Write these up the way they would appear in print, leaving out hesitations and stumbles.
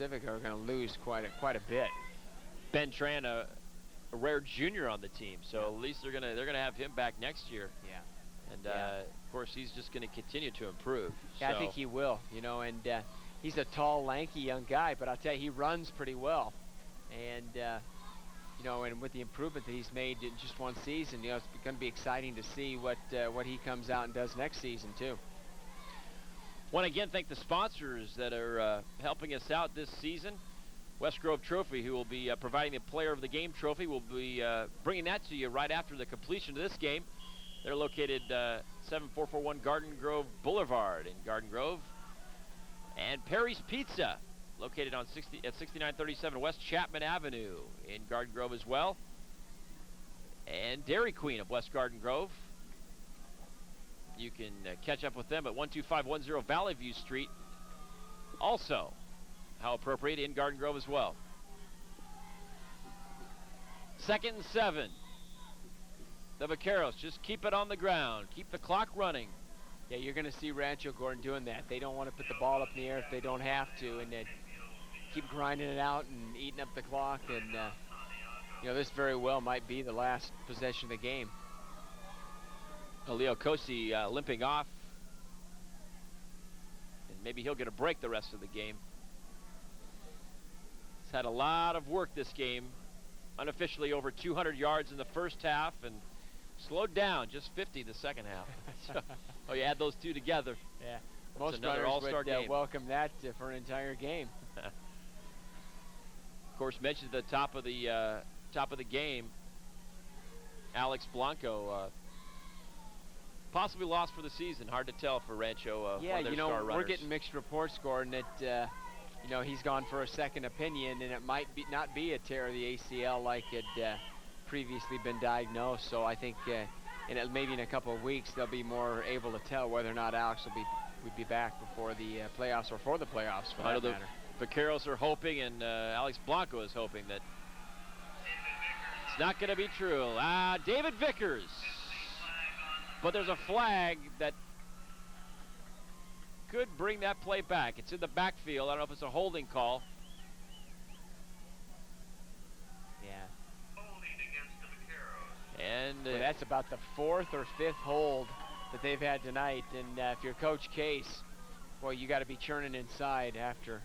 Pacifica are going to lose quite a bit. Ben Tran, a rare junior on the team, so at least they're gonna have him back next year. Yeah. And of course, he's just going to continue to improve. Yeah, so. I think he will. You know, and he's a tall, lanky young guy, but I'll tell you, he runs pretty well. And you know, and with the improvement that he's made in just one season, you know, it's going to be exciting to see what he comes out and does next season too. Want to again thank the sponsors that are helping us out this season. West Grove Trophy, who will be providing the Player of the Game trophy, will be bringing that to you right after the completion of this game. They're located 7441 Garden Grove Boulevard in Garden Grove. And Perry's Pizza, located on 6937 West Chapman Avenue in Garden Grove as well. And Dairy Queen of West Garden Grove. You can catch up with them at 12510 Valley View Street. Also, how appropriate, in Garden Grove as well. 2nd and 7. The Vaqueros just keep it on the ground, keep the clock running. Yeah, you're going to see Rancho, Gordon, doing that. They don't want to put the ball up in the air if they don't have to, and then keep grinding it out and eating up the clock. And you know, this very well might be the last possession of the game. Leo Cosi limping off, and maybe he'll get a break the rest of the game. He's had a lot of work this game, unofficially over 200 yards in the first half, and slowed down, just 50 the second half. So, oh, you add those two together. Yeah, most runners all-star game. Welcome that for an entire game. Of course, mentioned at the top of the game, Alex Blanco possibly lost for the season. Hard to tell for Rancho. Yeah, one of their you know, star runners. we're getting mixed reports, Gordon, that you know, he's gone for a second opinion, and it might not be a tear of the ACL like it previously been diagnosed. So I think maybe in a couple of weeks they'll be more able to tell whether or not Alex would be back before the playoffs, or for the playoffs for that matter. The Vaqueros are hoping, and Alex Blanco is hoping that it's not going to be true. David Vickers. But there's a flag that could bring that play back. It's in the backfield. I don't know if it's a holding call. And well, that's about the 4th or 5th hold that they've had tonight. And if you're Coach Case, well, you got to be churning inside after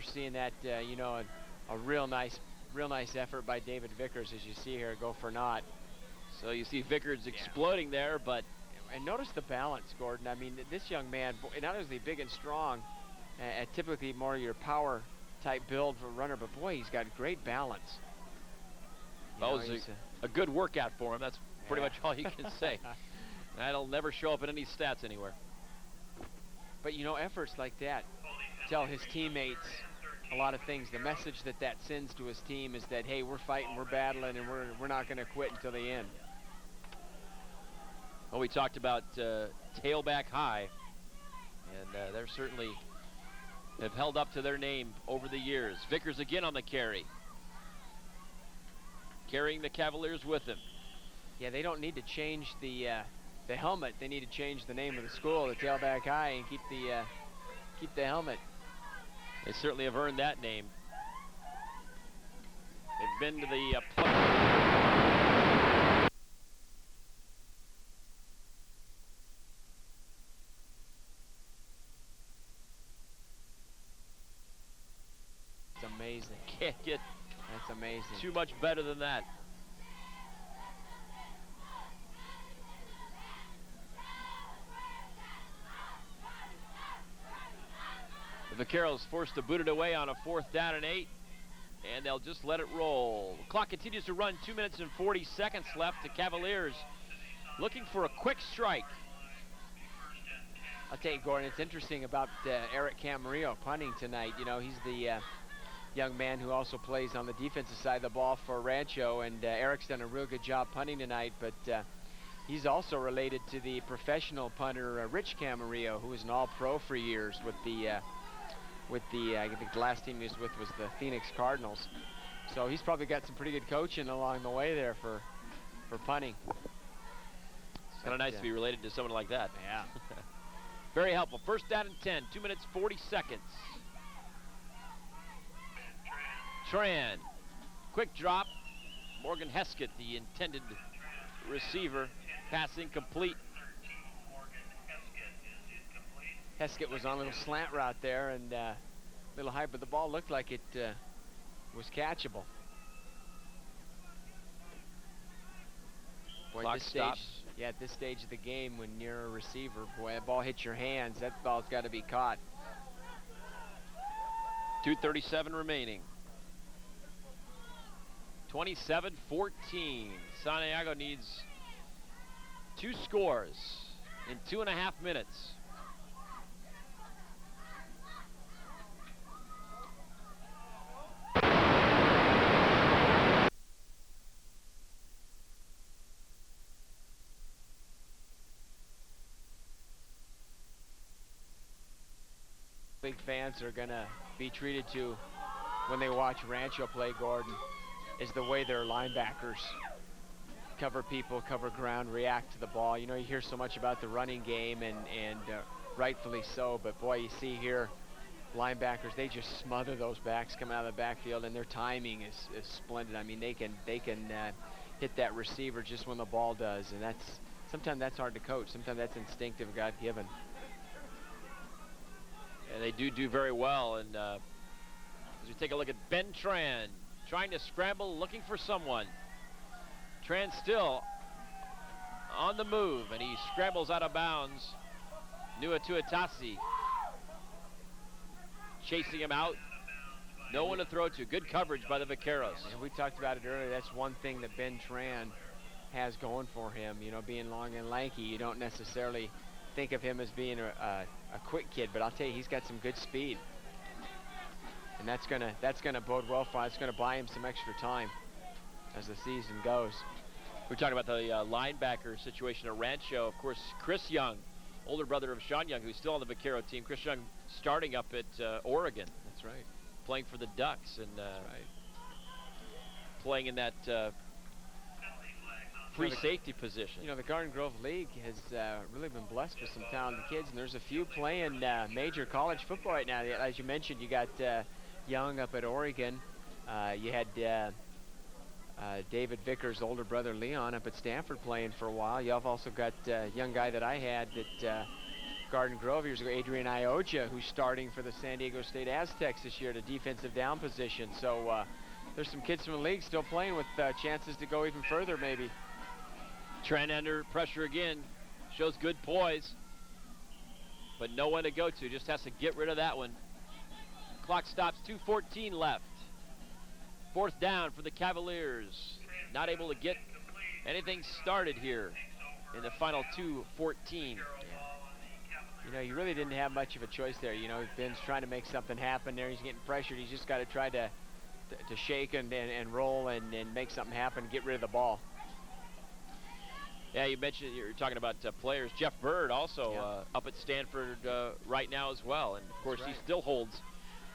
seeing that. You know, a real nice effort by David Vickers, as you see here, go for naught. So you see Vickers exploding there, but and notice the balance, Gordon. I mean, this young man, not only big and strong, typically more your power type build for a runner, but boy, he's got great balance. That was a good workout for him. That's pretty much all you can say. That'll never show up in any stats anywhere. But you know, efforts like that tell his teammates a lot of things. The message that sends to his team is that, hey, we're fighting, we're battling, and we're not going to quit until the end. Well, we talked about tailback high, and they're certainly have held up to their name over the years. Vickers again on the carry, carrying the Cavaliers with him. Yeah, they don't need to change the helmet. They need to change the name of the school, the tailback high, and keep the helmet. They certainly have earned that name. They've been to the It's amazing. Can't get That's amazing. Too much better than that. The Vaqueros forced to boot it away on a 4th down and 8, and they'll just let it roll. The clock continues to run. 2 minutes and 40 seconds left. The Cavaliers looking for a quick strike. I'll tell you, Gordon, it's interesting about Eric Camarillo punting tonight. You know, he's the young man who also plays on the defensive side of the ball for Rancho, and Eric's done a real good job punting tonight, but he's also related to the professional punter Rich Camarillo, who was an all-pro for years with the I think the last team he was with was the Phoenix Cardinals. So he's probably got some pretty good coaching along the way there for punting. It's kind of nice to be related to someone like that. Yeah. Very helpful. 1st down and 10, 2 minutes, 40 seconds. Tran. Quick drop. Morgan Heskett, the intended receiver. Pass incomplete. Heskett was on a little slant route there and a little high, but the ball looked like it was catchable. Boy, Clock this stops. stage, yeah, at this stage of the game, when you're a receiver, boy, that ball hits your hands. That ball's got to be caught. 2:37 remaining. 27-14. Santiago needs 2 scores in 2.5 minutes. Big fans are gonna be treated to when they watch Rancho play, Gordon, is the way their linebackers cover people, cover ground, react to the ball. You know, you hear so much about the running game, and rightfully so, but boy, you see here, linebackers, they just smother those backs coming out of the backfield, and their timing is splendid. I mean, they can hit that receiver just when the ball does, and sometimes that's hard to coach. Sometimes that's instinctive, God-given. And they do very well. And as we take a look at Ben Tran, trying to scramble, looking for someone. Tran still on the move, and he scrambles out of bounds. Nua Tuatasi chasing him out. No one to throw to. Good coverage by the Vaqueros. And we talked about it earlier. That's one thing that Ben Tran has going for him. You know, being long and lanky, you don't necessarily think of him as being a quick kid, but I'll tell you, he's got some good speed, and that's gonna bode well for him. It's gonna buy him some extra time as the season goes. We're talking about the linebacker situation at Rancho. Of course, Chris Young, older brother of Sean Young, who's still on the Vaquero team. Chris Young starting up at Oregon. That's right. Playing for the Ducks, and right. playing in that free safety position. You know, the Garden Grove League has really been blessed with some talented kids, and there's a few playing major college football right now. As you mentioned, you got Young up at Oregon. You had David Vickers' older brother Leon up at Stanford playing for a while. You've also got a young guy that I had at Garden Grove years ago, Adrian Ioja, who's starting for the San Diego State Aztecs this year at a defensive down position. So there's some kids from the league still playing with chances to go even further maybe. Trent under pressure again, shows good poise, but no one to go to, just has to get rid of that one. Clock stops, 2:14 left. 4th down for the Cavaliers. Not able to get anything started here in the final 2:14. You know, you really didn't have much of a choice there. You know, Ben's trying to make something happen there. He's getting pressured. He's just got to try to shake and roll and make something happen, get rid of the ball. Yeah, you mentioned, you're talking about players. Jeff Bird also up at Stanford right now as well. And, of course, he still holds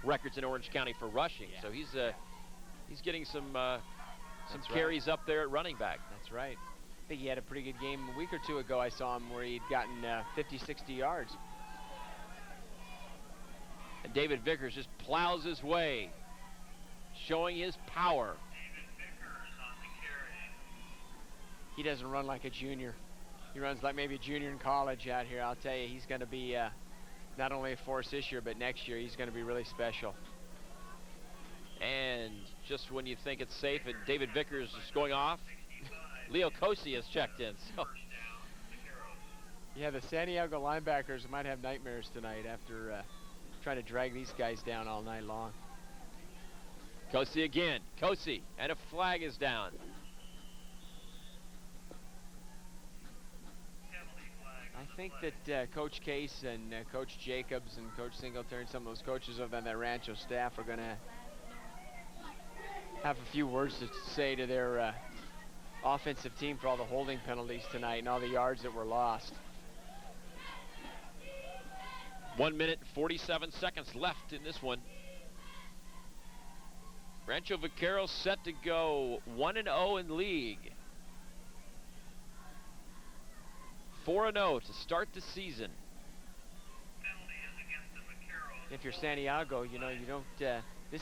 records in Orange County for rushing. So he's getting some carries up there at running back. That's right. I think he had a pretty good game a week or two ago. I saw him where he'd gotten 50, 60 yards. And David Vickers just plows his way, showing his power. He doesn't run like a junior. He runs like maybe a junior in college out here. I'll tell you, he's going to be not only a force this year, but next year he's going to be really special. And just when you think it's safe and David Vickers is going off, Leo Cosi has checked in. So. Yeah, the Santiago linebackers might have nightmares tonight after trying to drag these guys down all night long. Cosi again. Cosi, and a flag is down. I think that Coach Case and Coach Jacobs and Coach Singletary and some of those coaches of that Rancho staff are going to have a few words to say to their offensive team for all the holding penalties tonight and all the yards that were lost. 1 minute, 47 seconds left in this one. Rancho Vaqueros set to go 1-0 in league. 4-0 to start the season. If you're Santiago, you know, you don't this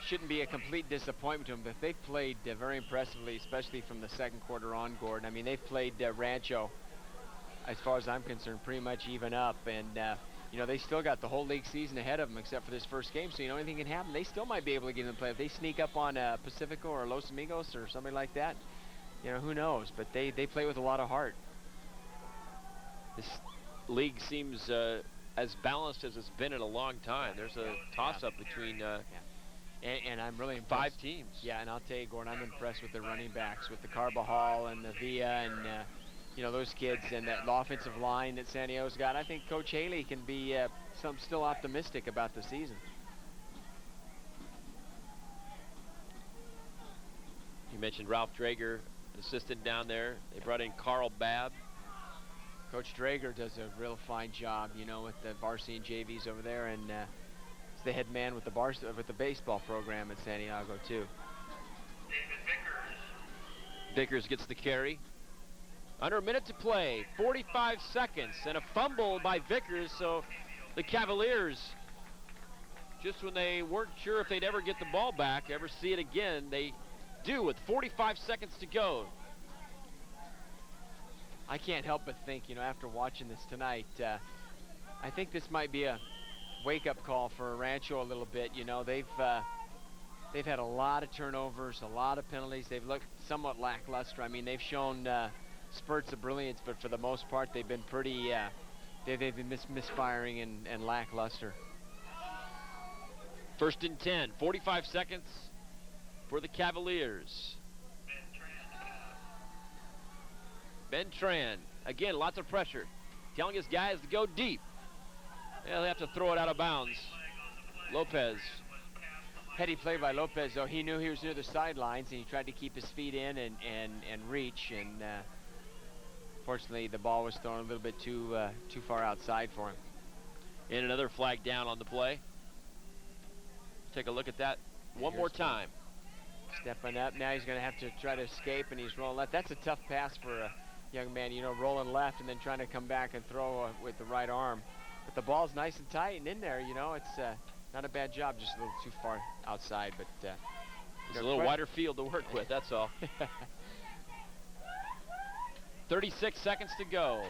shouldn't be a complete disappointment to them, but they've played very impressively, especially from the second quarter on, Gordon. I mean, they've played Rancho, as far as I'm concerned, pretty much even up, and you know, they still got the whole league season ahead of them except for this first game, so you know, anything can happen. They still might be able to get in the play. If they sneak up on Pacifica or Los Amigos or somebody like that, you know, who knows, but they play with a lot of heart. This league seems as balanced as it's been in a long time. There's a toss-up between and I'm really impressed. 5 teams. Yeah, and I'll tell you, Gordon, I'm impressed with the running backs, with the Carbajal and the Villa and you know, those kids and that offensive line that San Diego's got. I think Coach Haley can be still optimistic about the season. You mentioned Ralph Drager, assistant down there. They brought in Carl Babb. Coach Drager does a real fine job, you know, with the varsity and JVs over there, and he's the head man with the baseball program at San Diego too. Vickers gets the carry. Under a minute to play, 45 seconds, and a fumble by Vickers, so the Cavaliers, just when they weren't sure if they'd ever get the ball back, ever see it again, they do with 45 seconds to go. I can't help but think, you know, after watching this tonight, I think this might be a wake-up call for Rancho a little bit. You know, they've had a lot of turnovers, a lot of penalties. They've looked somewhat lackluster. I mean, they've shown spurts of brilliance, but for the most part, they've been pretty, they've been misfiring and lackluster. 1st and 10, 45 seconds for the Cavaliers. Ben Tran, again, lots of pressure, telling his guys to go deep. They'll have to throw it out of bounds. Lopez. Heady play by Lopez, though. He knew he was near the sidelines, and he tried to keep his feet in and reach, and fortunately, the ball was thrown a little bit too far outside for him. And another flag down on the play. Take a look at that one more time. Stepping up. Now he's going to have to try to escape, and he's rolling left. That's a tough pass for a young man, you know, rolling left and then trying to come back and throw with the right arm. But the ball's nice and tight and in there, you know. It's not a bad job, just a little too far outside. But it's a little wider field to work with, that's all. 36 seconds to go.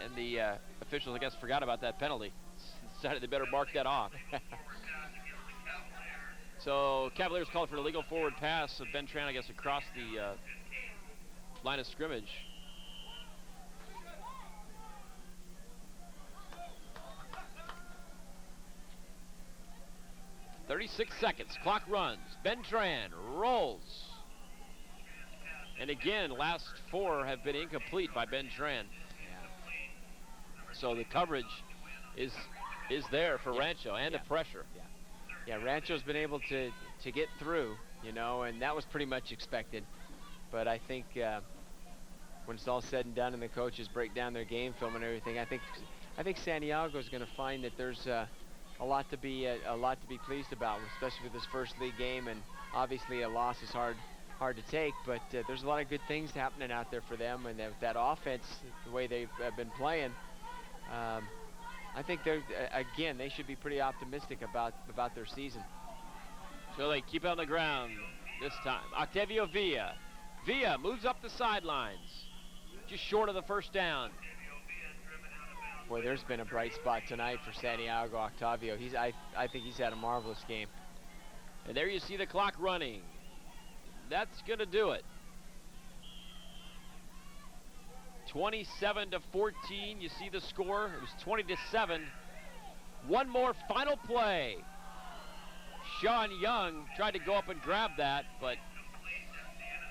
And the officials, I guess, forgot about that penalty. Decided they better mark that off. So Cavaliers called for an illegal forward pass of Ben Tran, I guess, across the line of scrimmage. .36 seconds, clock runs. Ben Tran rolls. And again, last 4 have been incomplete by Ben Tran. So the coverage is there for Rancho, and the pressure. Yeah, Rancho's been able to get through, you know, and that was pretty much expected. But I think when it's all said and done and the coaches break down their game film and everything, I think San Diego is going to find that there's a lot to be pleased about, especially with this first league game. And obviously a loss is hard to take, but there's a lot of good things happening out there for them, and that offense, the way they've been playing. I think they should be pretty optimistic about their season. So they keep it on the ground this time. Octavio Villa. Villa moves up the sidelines, just short of the first down. Boy, there's been a bright spot tonight for San Diego. Octavio, I think he's had a marvelous game. And there you see the clock running. That's going to do it. 27-14, you see the score. It was 20-7. One more final play. Sean Young tried to go up and grab that, but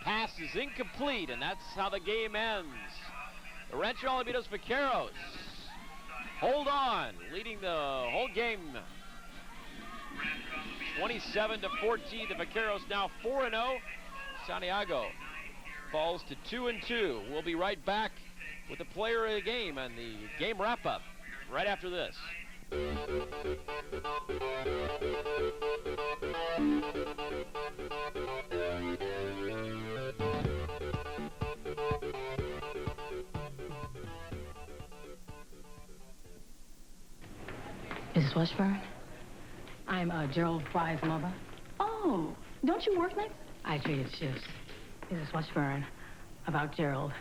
pass is incomplete, and that's how the game ends. The Rancho Alamitos Vaqueros hold on, leading the whole game. 27-14, the Vaqueros now 4-0. Santiago falls to 2-2. We'll be right back with the player of the game and the game wrap-up right after this. Mrs. Washburn, I'm Gerald Fry's mother. Oh, don't you work nights? I traded shifts. Mrs. Washburn, about Gerald.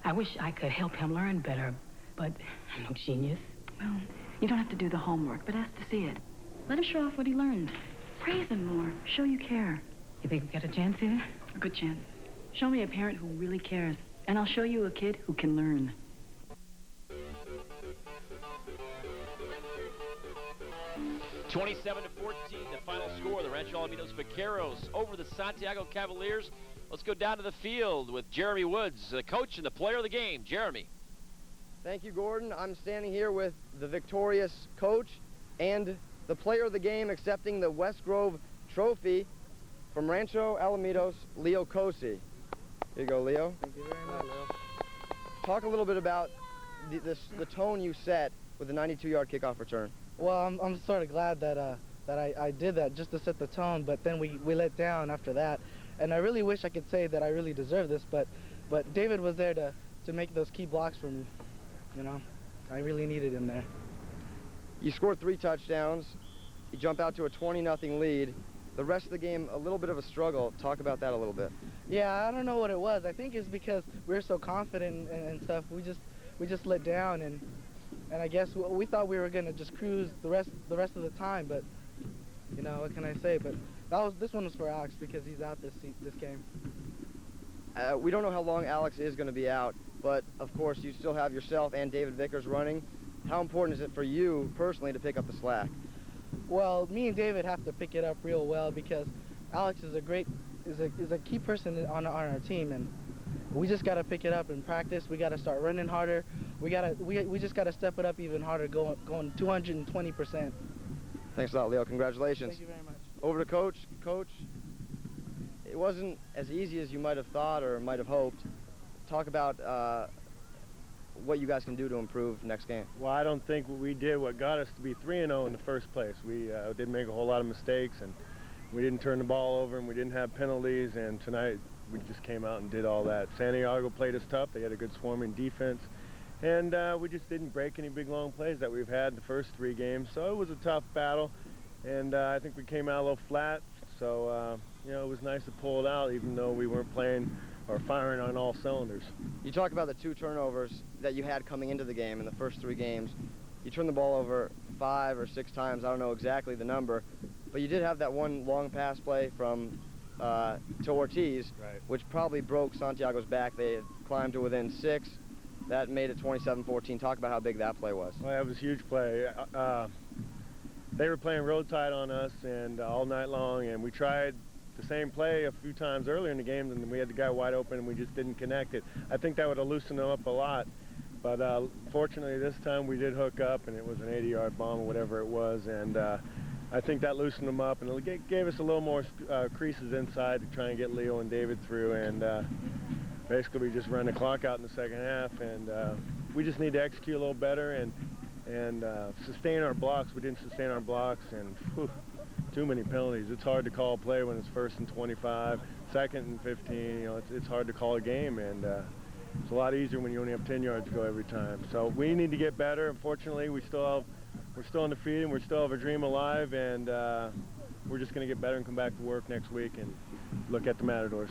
I wish I could help him learn better, but I'm no genius. Well, you don't have to do the homework, but ask to see it. Let him show off what he learned. Praise him more. Show you care. You think we got a chance here? A good chance. Show me a parent who really cares, and I'll show you a kid who can learn. 27-14, the final score. The Rancho Alamitos Vaqueros over the Santiago Cavaliers. Let's go down to the field with Jeremy Woods, the coach and the player of the game. Jeremy. Thank you, Gordon. I'm standing here with the victorious coach and the player of the game accepting the West Grove Trophy from Rancho Alamitos, Leo Cosi. Here you go, Leo. Thank you very much. Talk a little bit about the tone you set with the 92-yard kickoff return. Well, I'm sort of glad that I did that just to set the tone, but then we let down after that. And I really wish I could say that I really deserve this, but David was there to make those key blocks for me. You know, I really needed him there. You scored 3 touchdowns. You jump out to a 20-0 lead. The rest of the game, a little bit of a struggle. Talk about that a little bit. Yeah, I don't know what it was. I think it's because we were so confident and stuff. We just let down, and I guess we thought we were gonna just cruise the rest of the time. But you know, what can I say? But this one was for Alex because he's out this game. We don't know how long Alex is going to be out, but of course you still have yourself and David Vickers running. How important is it for you personally to pick up the slack? Well, me and David have to pick it up real well because Alex is a key person on our team, and we just got to pick it up in practice. We got to start running harder. We just got to step it up even harder, going 220%. Thanks a lot, Leo. Congratulations. Thank you very much. Over to Coach. Coach, it wasn't as easy as you might have thought or might have hoped. Talk about what you guys can do to improve next game. Well, I don't think we did what got us to be 3-0 in the first place. We did make a whole lot of mistakes, and we didn't turn the ball over, and we didn't have penalties, and tonight we just came out and did all that. Santiago played us tough. They had a good swarming defense, and we just didn't break any big long plays that we've had the first 3 games. So it was a tough battle, and I think we came out a little flat. So, you know, it was nice to pull it out, even though we weren't playing or firing on all cylinders. You talk about the 2 turnovers that you had coming into the game in the first 3 games. You turned the ball over 5 or 6 times. I don't know exactly the number, but you did have that one long pass play from to Ortiz, Right, which probably broke Santiago's back. They had climbed to within 6. That made it 27-14. Talk about how big that play was. Well, that was a huge play. They were playing real tight on us and all night long, and we tried the same play a few times earlier in the game, and we had the guy wide open, and we just didn't connect it. I think that would have loosened them up a lot, but fortunately this time we did hook up, and it was an 80-yard bomb or whatever it was, and I think that loosened them up, and it gave us a little more creases inside to try and get Leo and David through, and basically we just ran the clock out in the second half, and we just need to execute a little better and sustain our blocks. We didn't sustain our blocks, and whew, too many penalties. It's hard to call a play when it's 1st and 25, 2nd and 15. You know, it's hard to call a game, and it's a lot easier when you only have 10 yards to go every time. So we need to get better. Unfortunately, we're still undefeated, and we still have a dream alive, and we're just going to get better and come back to work next week and look at the Matadors.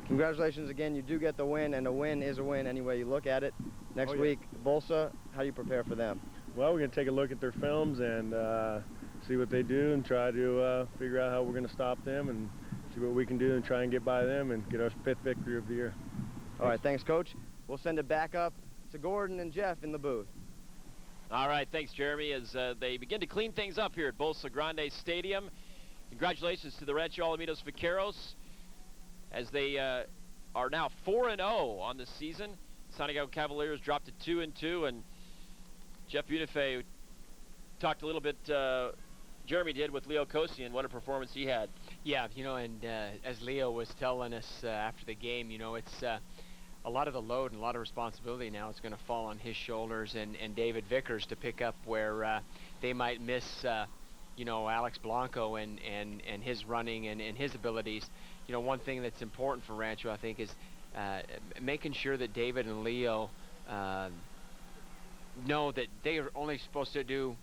Congratulations again. You do get the win, and a win is a win any way you look at it. Next week, Bolsa, how do you prepare for them? Well, we're going to take a look at their films and see what they do and try to figure out how we're going to stop them and see what we can do and try and get by them and get our 5th victory of the year. All right, thanks, Coach. We'll send it back up to Gordon and Jeff in the booth. All right, thanks, Jeremy, as they begin to clean things up here at Bolsa Grande Stadium. Congratulations to the Rancho Alamitos Vaqueros as they are now 4-0 on the season. Santiago Cavaliers dropped to 2-2, and Jeff Unife talked a little bit, Jeremy did, with Leo Cosi and what a performance he had. Yeah, you know, and as Leo was telling us after the game, you know, it's a lot of the load and a lot of responsibility now is going to fall on his shoulders and David Vickers to pick up where they might miss, you know, Alex Blanco and his running and his abilities. You know, one thing that's important for Rancho, I think, is making sure that David and Leo know that they are only supposed to do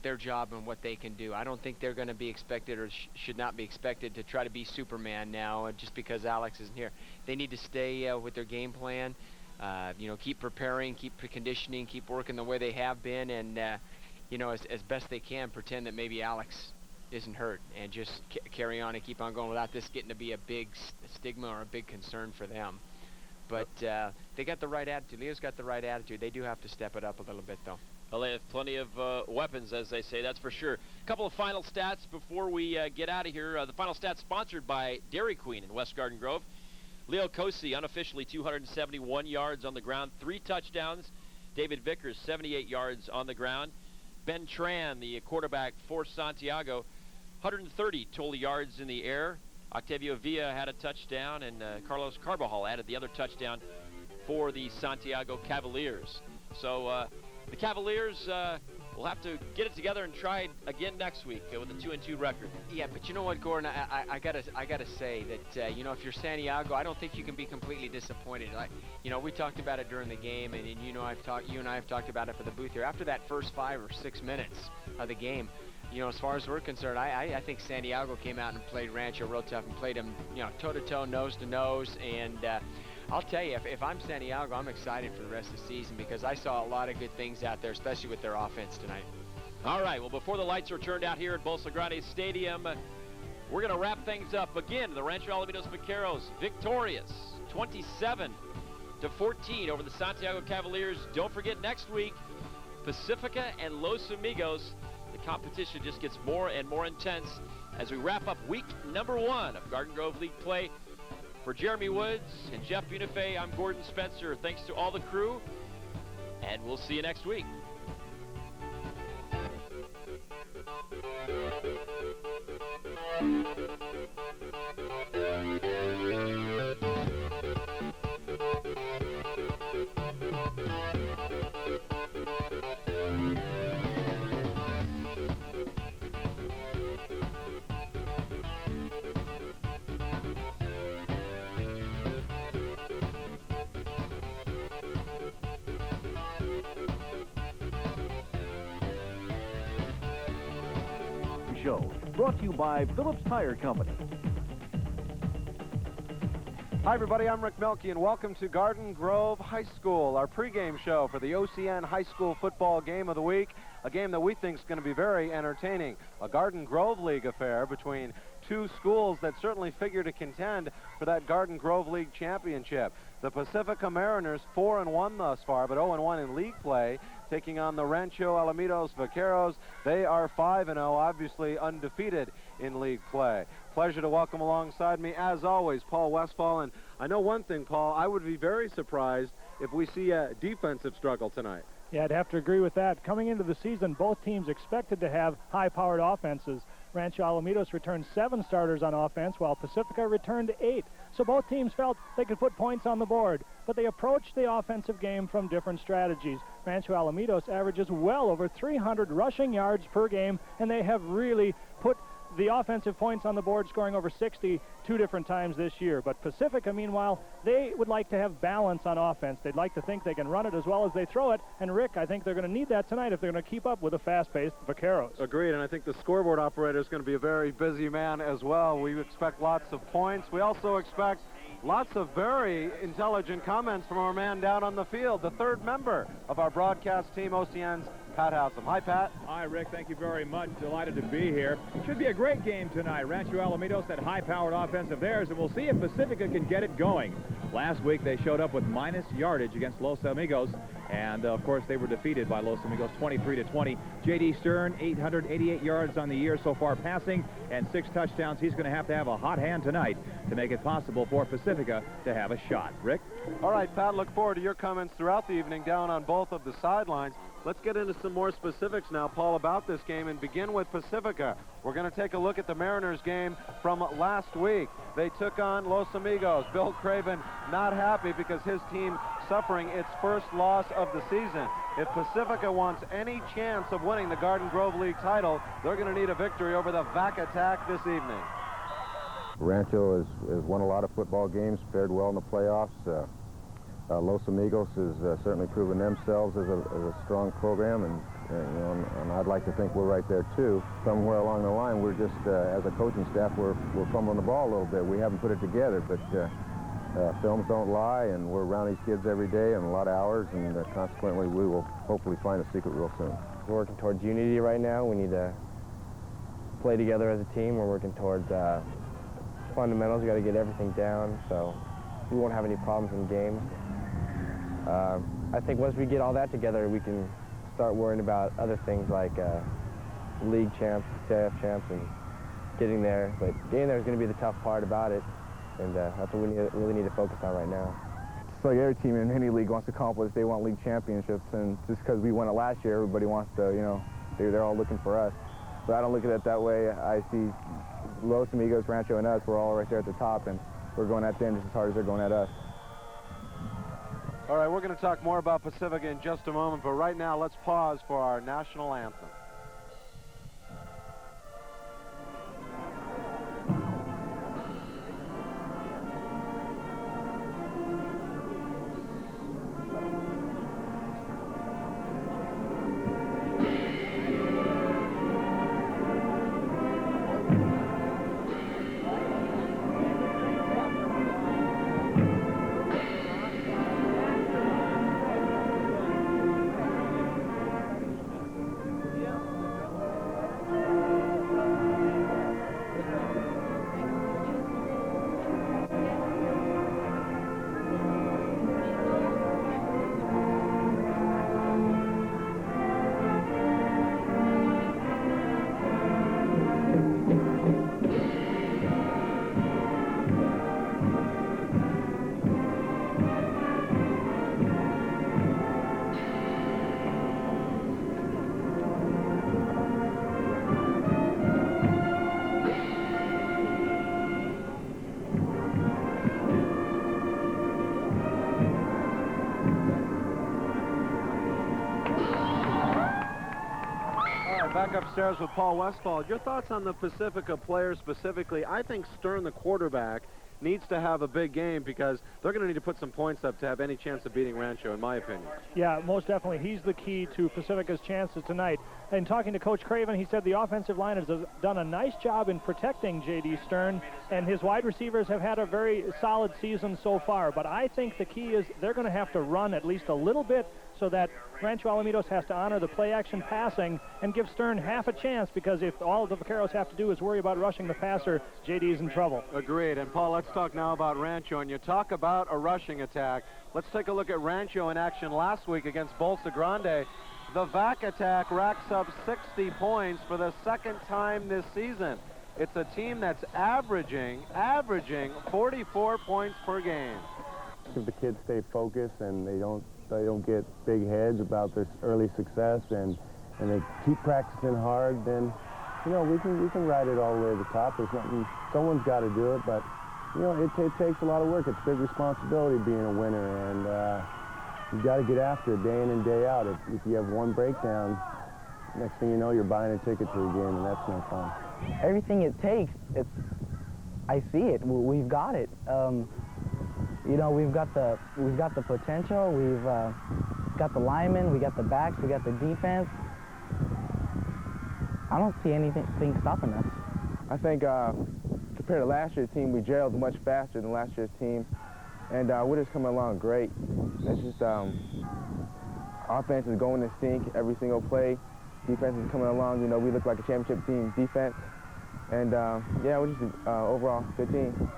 their job and what they can do. I don't think they're going to be expected or should not be expected to try to be Superman now just because Alex isn't here. They need to stay with their game plan, you know, keep preparing, keep conditioning, keep working the way they have been, and, you know, as best they can, pretend that maybe Alex isn't hurt and just carry on and keep on going without this getting to be a big stigma or a big concern for them. But they got the right attitude. Leo's got the right attitude. They do have to step it up a little bit, though. Well, they have plenty of weapons, as they say, that's for sure. A couple of final stats before we get out of here. The final stats sponsored by Dairy Queen in West Garden Grove. Leo Cosi, unofficially 271 yards on the ground, 3 touchdowns. David Vickers, 78 yards on the ground. Ben Tran, the quarterback for Santiago, 130 total yards in the air. Octavio Villa had a touchdown, and Carlos Carbajal added the other touchdown for the Santiago Cavaliers. So the Cavaliers will have to get it together and try again next week with a 2-2 record. Yeah, but you know what, Gordon? I gotta say that you know, if you're Santiago, I don't think you can be completely disappointed. Like, you know, we talked about it during the game, and you know, you and I have talked about it for the booth here. After that first 5 or 6 minutes of the game, you know, as far as we're concerned, I think Santiago came out and played Rancho real tough and played him, you know, toe-to-toe, nose-to-nose, and I'll tell you, if I'm Santiago, I'm excited for the rest of the season because I saw a lot of good things out there, especially with their offense tonight. All right, well, before the lights are turned out here at Bolsa Grande Stadium, we're going to wrap things up. Again, the Rancho Alamitos Vaqueros victorious, 27-14 over the Santiago Cavaliers. Don't forget, next week, Pacifica and Los Amigos. The competition just gets more and more intense as we wrap up week number 1 of Garden Grove League play. For Jeremy Woods and Jeff Bunifay, I'm Gordon Spencer. Thanks to all the crew, and we'll see you next week. Show, brought to you by Phillips Tire Company. Hi everybody, I'm Rick Melke and welcome to Garden Grove High School, our pregame show for the OCN High School Football Game of the Week, a game that we think is going to be very entertaining. A Garden Grove League affair between 2 schools that certainly figure to contend for that Garden Grove League championship. The Pacifica Mariners 4-1 thus far, but 0-1 in league play, taking on the Rancho Alamitos Vaqueros. They are 5-0, obviously undefeated in league play. Pleasure to welcome alongside me, as always, Paul Westphal. And I know one thing, Paul, I would be very surprised if we see a defensive struggle tonight. Yeah, I'd have to agree with that. Coming into the season, both teams expected to have high-powered offenses. Rancho Alamitos returned 7 starters on offense, while Pacifica returned 8. So both teams felt they could put points on the board, but they approached the offensive game from different strategies. Rancho Alamitos averages well over 300 rushing yards per game, and they have really put the offensive points on the board, scoring over 60 2 different times this year. But Pacifica, meanwhile, they would like to have balance on offense. They'd like to think they can run it as well as they throw it. And, Rick, I think they're going to need that tonight if they're going to keep up with the fast-paced Vaqueros. Agreed, and I think the scoreboard operator is going to be a very busy man as well. We expect lots of points. We also expect lots of very intelligent comments from our man down on the field, the 3rd member of our broadcast team, OCN's Pat Howsam. Hi, Pat. Hi, Rick. Thank you very much. Delighted to be here. Should be a great game tonight. Rancho Alamitos, that high-powered offense of theirs, and we'll see if Pacifica can get it going. Last week, they showed up with minus yardage against Los Amigos, and, of course, they were defeated by Los Amigos 23-20. J.D. Stern, 888 yards on the year so far passing, and 6 touchdowns. He's going to have a hot hand tonight to make it possible for Pacifica to have a shot. Rick? All right, Pat, look forward to your comments throughout the evening down on both of the sidelines. Let's get into some more specifics now, Paul, about this game, and begin with Pacifica. We're going to take a look at the Mariners game from last week. They took on Los Amigos. Bill Craven not happy because his team suffering its first loss of the season. If Pacifica wants any chance of winning the Garden Grove League title, they're going to need a victory over the Vac Attack this evening. Rancho has won a lot of football games, fared well in the playoffs. Los Amigos has certainly proven themselves as a strong program, and you know, and I'd like to think we're right there too. Somewhere along the line, we're just as a coaching staff, we're fumbling the ball a little bit. We haven't put it together, but films don't lie, and we're around these kids every day and a lot of hours, and consequently, we will hopefully find a secret real soon. We're working towards unity right now. We need to play together as a team. We're working towards fundamentals. We got to get everything down, so we won't have any problems in games. I think once we get all that together, we can start worrying about other things like league champs, CIF champs, and getting there. But getting there is going to be the tough part about it, and that's what we really need to focus on right now. It's like every team in any league wants to accomplish. They want league championships, and just because we won it last year, everybody wants to, you know, they're all looking for us. But I don't look at it that way. I see Los Amigos, Rancho, and us, we're all right there at the top, and we're going at them just as hard as they're going at us. All right, we're going to talk more about Pacifica in just a moment, but right now let's pause for our national anthem. Back upstairs with Paul Westphal. Your thoughts on the Pacifica players specifically? I think Stern, the quarterback, needs to have a big game because they're going to need to put some points up to have any chance of beating Rancho, in my opinion. Yeah, most definitely. He's the key to Pacifica's chances tonight. And talking to Coach Craven, he said the offensive line has done a nice job in protecting J.D. Stern, and his wide receivers have had a very solid season so far. But I think the key is they're going to have to run at least a little bit so that Rancho Alamitos has to honor the play-action passing and give Stern half a chance, because if all the Vaqueros have to do is worry about rushing the passer, JD's in trouble. Agreed. And Paul, let's talk now about Rancho. And you talk about a rushing attack. Let's take a look at Rancho in action last week against Bolsa Grande. The VAC attack racks up 60 points for the second time this season. It's a team that's averaging 44 points per game. If the kids stay focused and they don't get big heads about this early success, and they keep practicing hard, then you know we can ride it all the way to the top. There's nothing. Someone's got to do it, but you know it takes a lot of work. It's a big responsibility being a winner, and you got to get after it day in and day out. If you have one breakdown, next thing you know, you're buying a ticket to the game, and that's no fun. Everything it takes, I see it. We've got it. You know, we've got the potential. We've got the linemen. We got the backs. We got the defense. I don't see anything stopping us. I think compared to last year's team, we gelled much faster than last year's team, and we're just coming along great. It's just offense is going to sync every single play. Defense is coming along. You know, we look like a championship team defense, and yeah, we're just overall good team.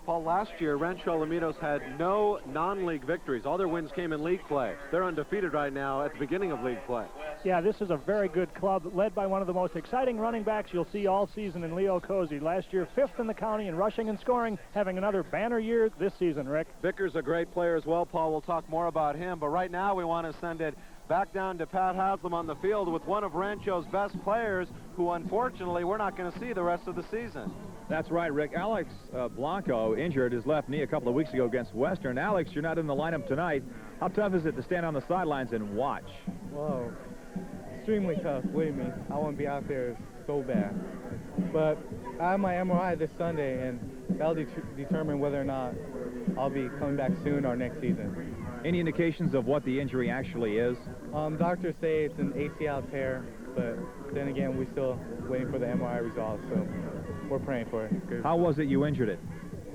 Paul, last year, Rancho Alamitos had no non-league victories. All their wins came in league play. They're undefeated right now at the beginning of league play. Yeah, this is a very good club, led by one of the most exciting running backs you'll see all season in Leo Cozy. Last year, 5th in the county in rushing and scoring, having another banner year this season, Rick. Vickers, a great player as well, Paul. We'll talk more about him. But right now, we want to send it back down to Pat Haslam on the field with one of Rancho's best players, who unfortunately we're not going to see the rest of the season. That's right, Rick. Alex Blanco injured his left knee a couple of weeks ago against Western. Alex, you're not in the lineup tonight. How tough is it to stand on the sidelines and watch? Whoa. extremely tough, believe me. I want to be out there so bad. But I have my MRI this Sunday, and that'll determine whether or not I'll be coming back soon or next season. Any indications of what the injury actually is? Doctors say it's an ACL tear, but then again, we're still waiting for the MRI results, so we're praying for it. How was it you injured it?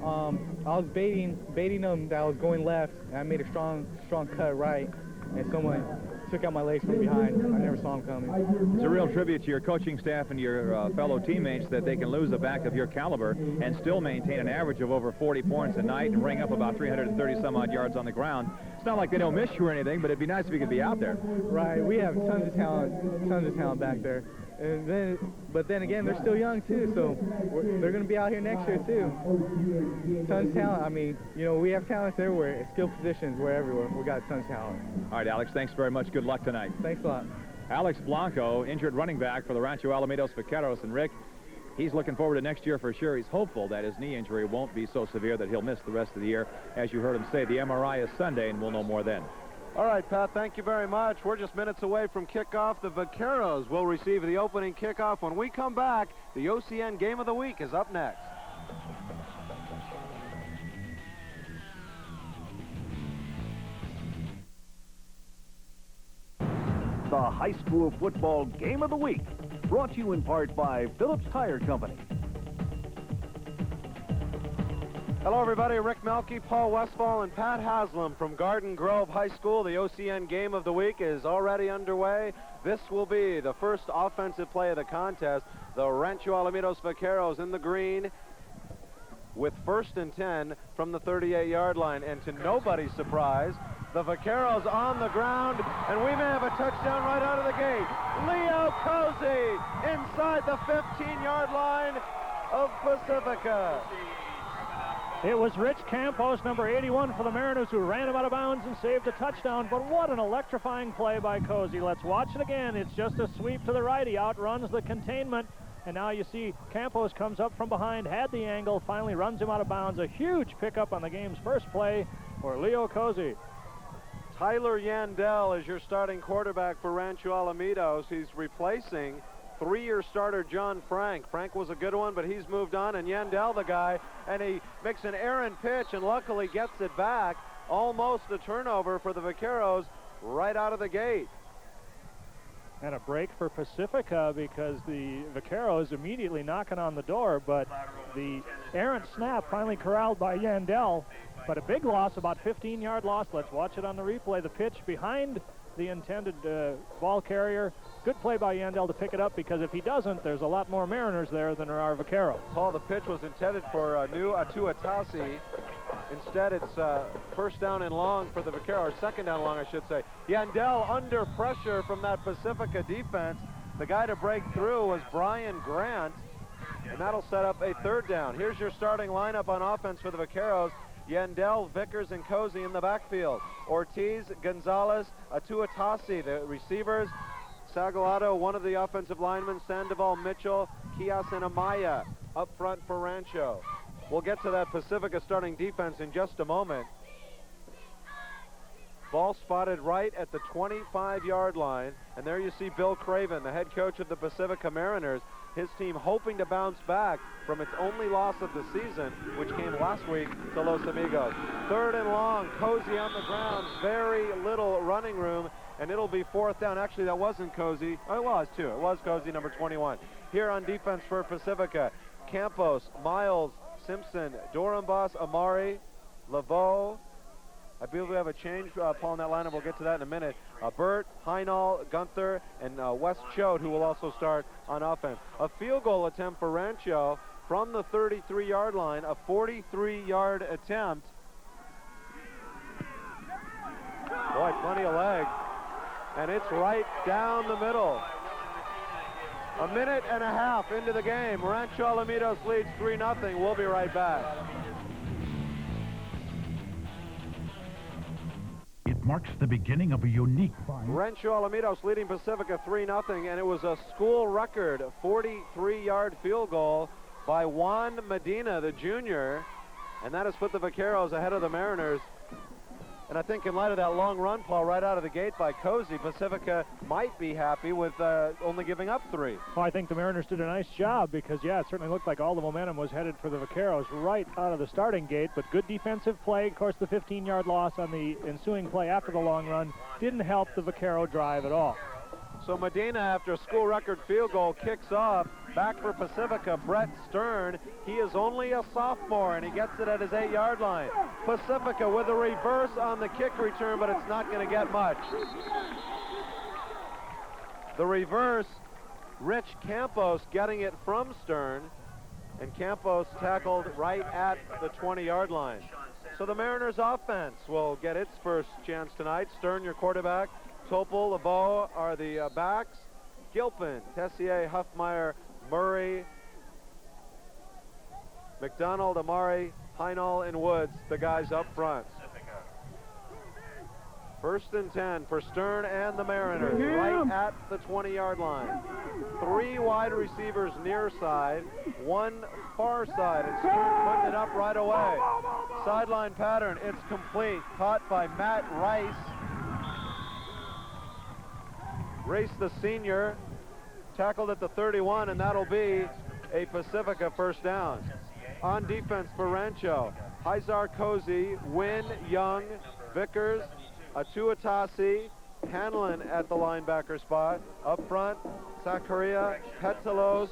I was baiting them that I was going left, and I made a strong cut right, and someone took out my legs from behind. I never saw him coming. It's a real tribute to your coaching staff and your fellow teammates that they can lose a back of your caliber and still maintain an average of over 40 points a night and ring up about 330 some odd yards on the ground. It's not like they don't miss you or anything, but it'd be nice if you could be out there. Right, we have tons of talent back there. But then again, they're still young too, so they're going to be out here next year too. Tons of talent. I mean, you know, we have talents everywhere. Skilled positions, we're everywhere. We got tons of talent. All right, Alex, thanks very much. Good luck tonight. Thanks a lot. Alex Blanco, injured running back for the Rancho Alamitos Vaqueros, and Rick, he's looking forward to next year for sure. He's hopeful that his knee injury won't be so severe that he'll miss the rest of the year. As you heard him say, the MRI is Sunday, and we'll know more then. All right, Pat, thank you very much. We're just minutes away from kickoff. The Vaqueros will receive the opening kickoff. When we come back, the OCN Game of the Week is up next. The High School Football Game of the Week, brought to you in part by Phillips Tire Company. Hello, everybody. Rick Melke, Paul Westfall, and Pat Haslam from Garden Grove High School. The OCN Game of the Week is already underway. This will be the first offensive play of the contest. The Rancho Alamitos Vaqueros in the green with 1st and 10 from the 38-yard line. And to nobody's surprise, the Vaqueros on the ground, and we may have a touchdown right out of the gate. Leo Cozy inside the 15-yard line of Pacifica. It was Rich Campos, number 81 for the Mariners, who ran him out of bounds and saved a touchdown. But what an electrifying play by Cozy. Let's watch it again. It's just a sweep to the right. He outruns the containment. And now you see Campos comes up from behind, had the angle, finally runs him out of bounds. A huge pickup on the game's first play for Leo Cozy. Tyler Yandel is your starting quarterback for Rancho Alamitos. He's replacing 3-year starter John Frank. Frank was a good one, but he's moved on, and Yandel the guy, and he makes an errant pitch and luckily gets it back. Almost a turnover for the Vaqueros right out of the gate. And a break for Pacifica because the Vaqueros immediately knocking on the door, but the errant snap finally corralled by Yandel. But a big loss, about 15-yard loss. Let's watch it on the replay. The pitch behind the intended ball carrier. Good play by Yandel to pick it up, because if he doesn't, there's a lot more Mariners there than there are Vaqueros. Paul, the pitch was intended for new Atuatasi. Instead, it's 1st down and long for the Vaqueros, 2nd down long, I should say. Yandel under pressure from that Pacifica defense. The guy to break through was Brian Grant, and that'll set up a 3rd down. Here's your starting lineup on offense for the Vaqueros. Yandel, Vickers, and Cozy in the backfield. Ortiz, Gonzalez, Atuatasi, the receivers. Sagalado, one of the offensive linemen. Sandoval, Mitchell, Kias, and Amaya up front for Rancho. We'll get to that Pacifica starting defense in just a moment. Ball spotted right at the 25-yard line. And there you see Bill Craven, the head coach of the Pacifica Mariners. His team hoping to bounce back from its only loss of the season, which came last week to Los Amigos. 3rd and long, Cozy on the ground, very little running room, and it'll be 4th down. Actually, that wasn't Cozy. Oh, it was, too. It was Cozy, number 21. Here on defense for Pacifica, Campos, Miles, Simpson, Dorambas, Amari, Laveau. I believe we have a change, Paul, in that lineup. We'll get to that in a minute. Burt, Heinal, Gunther, and Wes Choate, who will also start on offense. A field goal attempt for Rancho from the 33-yard line, a 43-yard attempt. Boy, plenty of leg. And it's right down the middle. A minute and a half into the game. Rancho Alamitos leads 3-0. We'll be right back. It marks the beginning of a unique find. Rancho Alamitos leading Pacifica 3-0, and it was a school record 43-yard field goal by Juan Medina, the junior, and that has put the Vaqueros ahead of the Mariners. And And I think in light of that long run, Paul, right out of the gate by Cozy, Pacifica might be happy with only giving up 3. Well, I think the Mariners did a nice job because, yeah, it certainly looked like all the momentum was headed for the Vaqueros right out of the starting gate, but good defensive play. Of course, the 15-yard loss on the ensuing play after the long run didn't help the Vaquero drive at all. So Medina, after a school record field goal, kicks off. Back for Pacifica, Brett Stern. He is only a sophomore, and he gets it at his 8-yard line. Pacifica with a reverse on the kick return, but it's not going to get much. The reverse, Rich Campos getting it from Stern, and Campos tackled right at the 20-yard line. So the Mariners offense will get its first chance tonight. Stern, your quarterback. Topol, LeBeau are the backs. Gilpin, Tessier, Huffmeyer, Murray, McDonald, Amari, Heinall, and Woods, the guys up front. 1st and 10 for Stern and the Mariners, right at the 20-yard line. 3 wide receivers near side, 1 far side, and Stern putting it up right away. Sideline pattern, it's complete. Caught by Matt Rice. Race the senior, tackled at the 31, and that'll be a Pacifica first down. On defense for Rancho, Hyzar Cozy, Wynn, Young, Vickers, Atuatasi, Hanlon at the linebacker spot. Up front, Zakaria, Pettelos,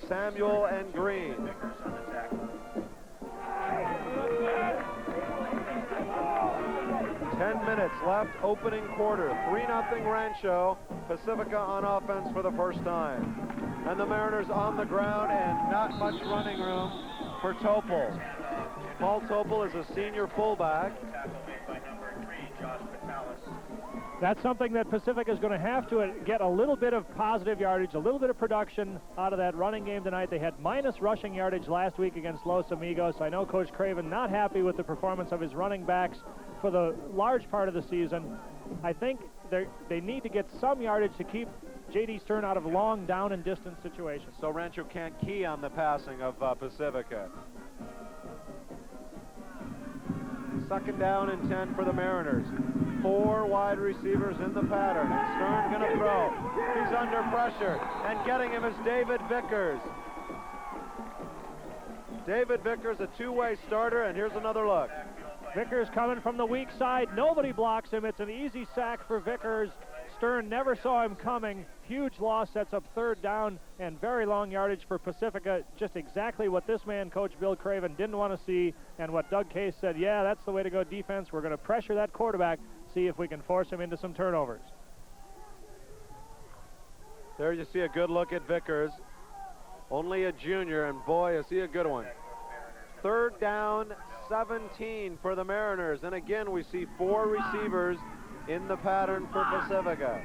Samuel, and Green. Ten minutes left, opening quarter. 3-0 Rancho. Pacifica on offense for the first time. And the Mariners on the ground and not much running room for Topol. Paul Topol is a senior fullback. That's something that Pacifica is going to have to get a little bit of positive yardage, a little bit of production out of that running game tonight. They had minus rushing yardage last week against Los Amigos. I know Coach Craven not happy with the performance of his running backs for the large part of the season. I think they need to get some yardage to keep J.D. Stern out of long down and distance situations. So Rancho can't key on the passing of Pacifica. 2nd down and 10 for the Mariners. 4 wide receivers in the pattern, and Stern going to throw. He's under pressure, and getting him is David Vickers. David Vickers, a 2-way starter, and here's another look. Vickers coming from the weak side. Nobody blocks him. It's an easy sack for Vickers. Stern never saw him coming. Huge loss, sets up 3rd down, and very long yardage for Pacifica. Just exactly what this man, Coach Bill Craven, didn't want to see, and what Doug Case said, yeah, that's the way to go defense. We're going to pressure that quarterback, see if we can force him into some turnovers. There you see a good look at Vickers. Only a junior, and boy, is he a good one. 3rd down, 17 for the Mariners. And again, we see 4 receivers in the pattern for Pacifica.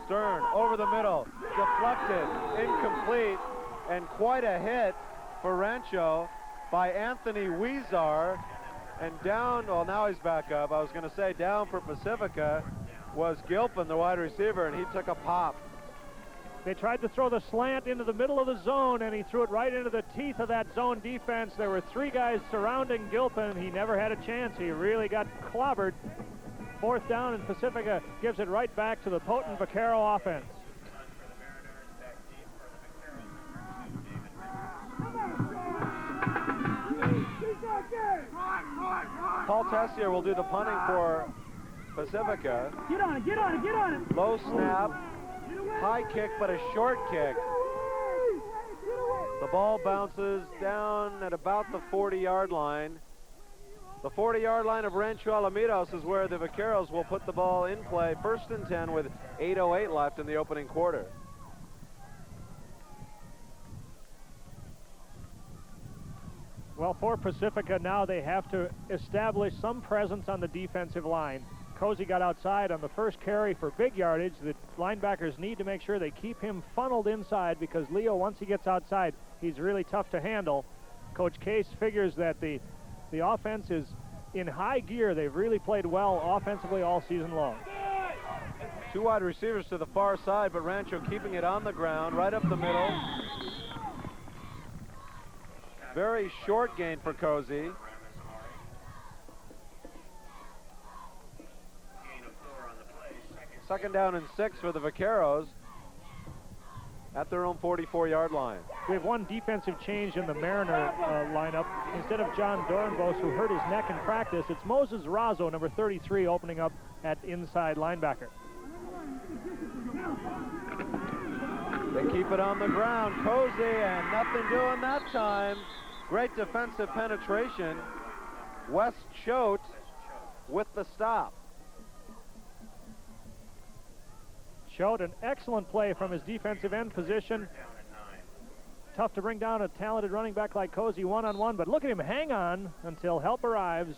Stern over the middle, deflected, incomplete, and quite a hit for Rancho by Anthony Weezar. And down, well, now he's back up. I was going to say down for Pacifica was Gilpin, the wide receiver, and he took a pop. They tried to throw the slant into the middle of the zone, and he threw it right into the teeth of that zone defense. There were 3 guys surrounding Gilpin. He never had a chance. He really got clobbered. 4th down, and Pacifica gives it right back to the potent Vaquero offense. Paul Tessier will do the punting for Pacifica. Get on it, get on it, get on it. Low snap, high kick, but a short kick. The ball bounces down at about the 40-yard line. The 40-yard line of Rancho Alamitos is where the Vaqueros will put the ball in play. 1st and 10 with 8:08 left in the opening quarter. Well, for Pacifica now, they have to establish some presence on the defensive line. Cozy got outside on the first carry for big yardage. The linebackers need to make sure they keep him funneled inside, because Leo, once he gets outside, he's really tough to handle. Coach Case figures that the offense is in high gear. They've really played well offensively all season long. 2 wide receivers to the far side, but Rancho keeping it on the ground, right up the middle. Very short gain for Cozy. Second down and 6 for the Vaqueros at their own 44-yard line. We have one defensive change in the Mariner lineup. Instead of John Dornbos, who hurt his neck in practice, it's Moses Razzo, number 33, opening up at inside linebacker. They keep it on the ground. Cozy, and nothing doing that time. Great defensive penetration. West Choate with the stop. Showed an excellent play from his defensive end position. Tough to bring down a talented running back like Cozy one-on-one, but look at him hang on until help arrives.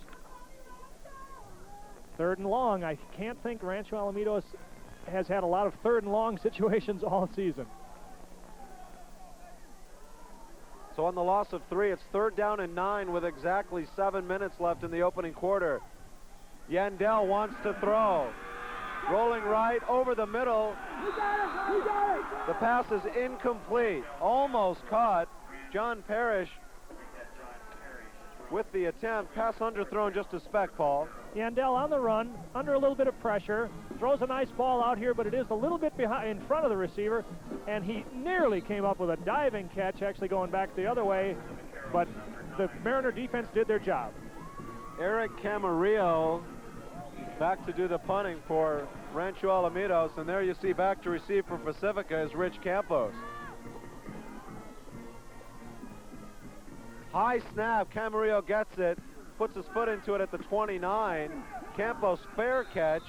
Third and long. I can't think Rancho Alamitos has had a lot of third and long situations all season. So on the loss of 3, it's 3rd down and 9 with exactly 7 minutes left in the opening quarter. Yandel wants to throw. Rolling right over the middle. The pass is incomplete. Almost caught. John Parrish with the attempt. Pass underthrown just a speck, Paul. Yandel on the run, under a little bit of pressure. Throws a nice ball out here, but it is a little bit behind, in front of the receiver. And he nearly came up with a diving catch, actually going back the other way. But the Mariner defense did their job. Eric Camarillo back to do the punting for Rancho Alamitos, and there you see back to receive for Pacifica is Rich Campos. High snap, Camarillo gets it, puts his foot into it at the 29. Campos fair catch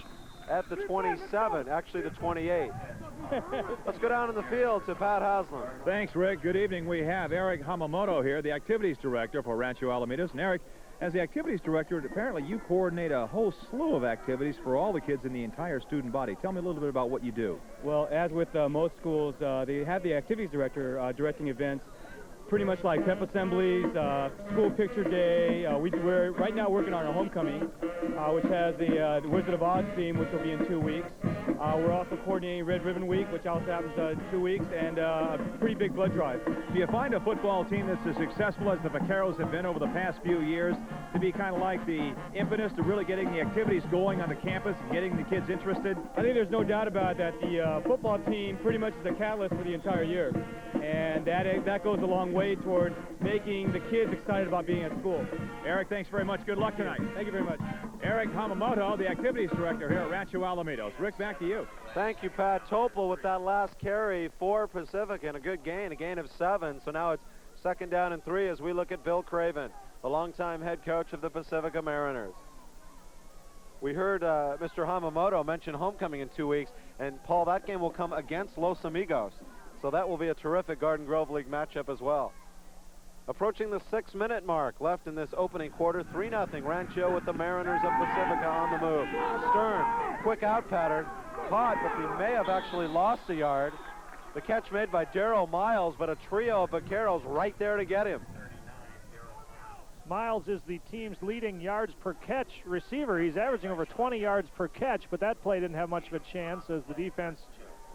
at the 27, actually the 28. Let's go down in the field to Pat Haslam. Thanks, Rick. Good evening. We have Eric Hamamoto here, the activities director for Rancho Alamitos. And Eric, as the activities director, apparently you coordinate a whole slew of activities for all the kids in the entire student body. Tell me a little bit about what you do. Well, as with most schools, they have the activities director directing events, pretty much like pep assemblies, school picture day. We're right now working on our homecoming, which has the Wizard of Oz theme, which will be in 2 weeks. We're also coordinating Red Ribbon Week, which also happens in 2 weeks, and a pretty big blood drive. Do you find a football team that's as successful as the Vaqueros have been over the past few years to be kind of like the impetus to really getting the activities going on the campus and getting the kids interested? I think there's no doubt about that. The football team pretty much is a catalyst for the entire year, and that goes a long way toward making the kids excited about being at school. Eric, thanks very much. Good luck tonight. Thank you very much. Eric Hamamoto, the activities director here at Rancho Alamitos. Rick, back to you. Thank you, Pat. Topol with that last carry for Pacifica, and a good gain, a gain of 7. So now it's 2nd down and 3 as we look at Bill Craven, the longtime head coach of the Pacifica Mariners. We heard Mr. Hamamoto mention homecoming in 2 weeks, and Paul, that game will come against Los Amigos. So that will be a terrific Garden Grove League matchup as well. Approaching the 6-minute mark left in this opening quarter, 3-0 Rancho with the Mariners of Pacifica on the move. Stern, quick out pattern, caught, but he may have actually lost a yard. The catch made by Darryl Miles, but a trio of Vaqueros right there to get him. Miles is the team's leading yards per catch receiver. He's averaging over 20 yards per catch, but that play didn't have much of a chance as the defense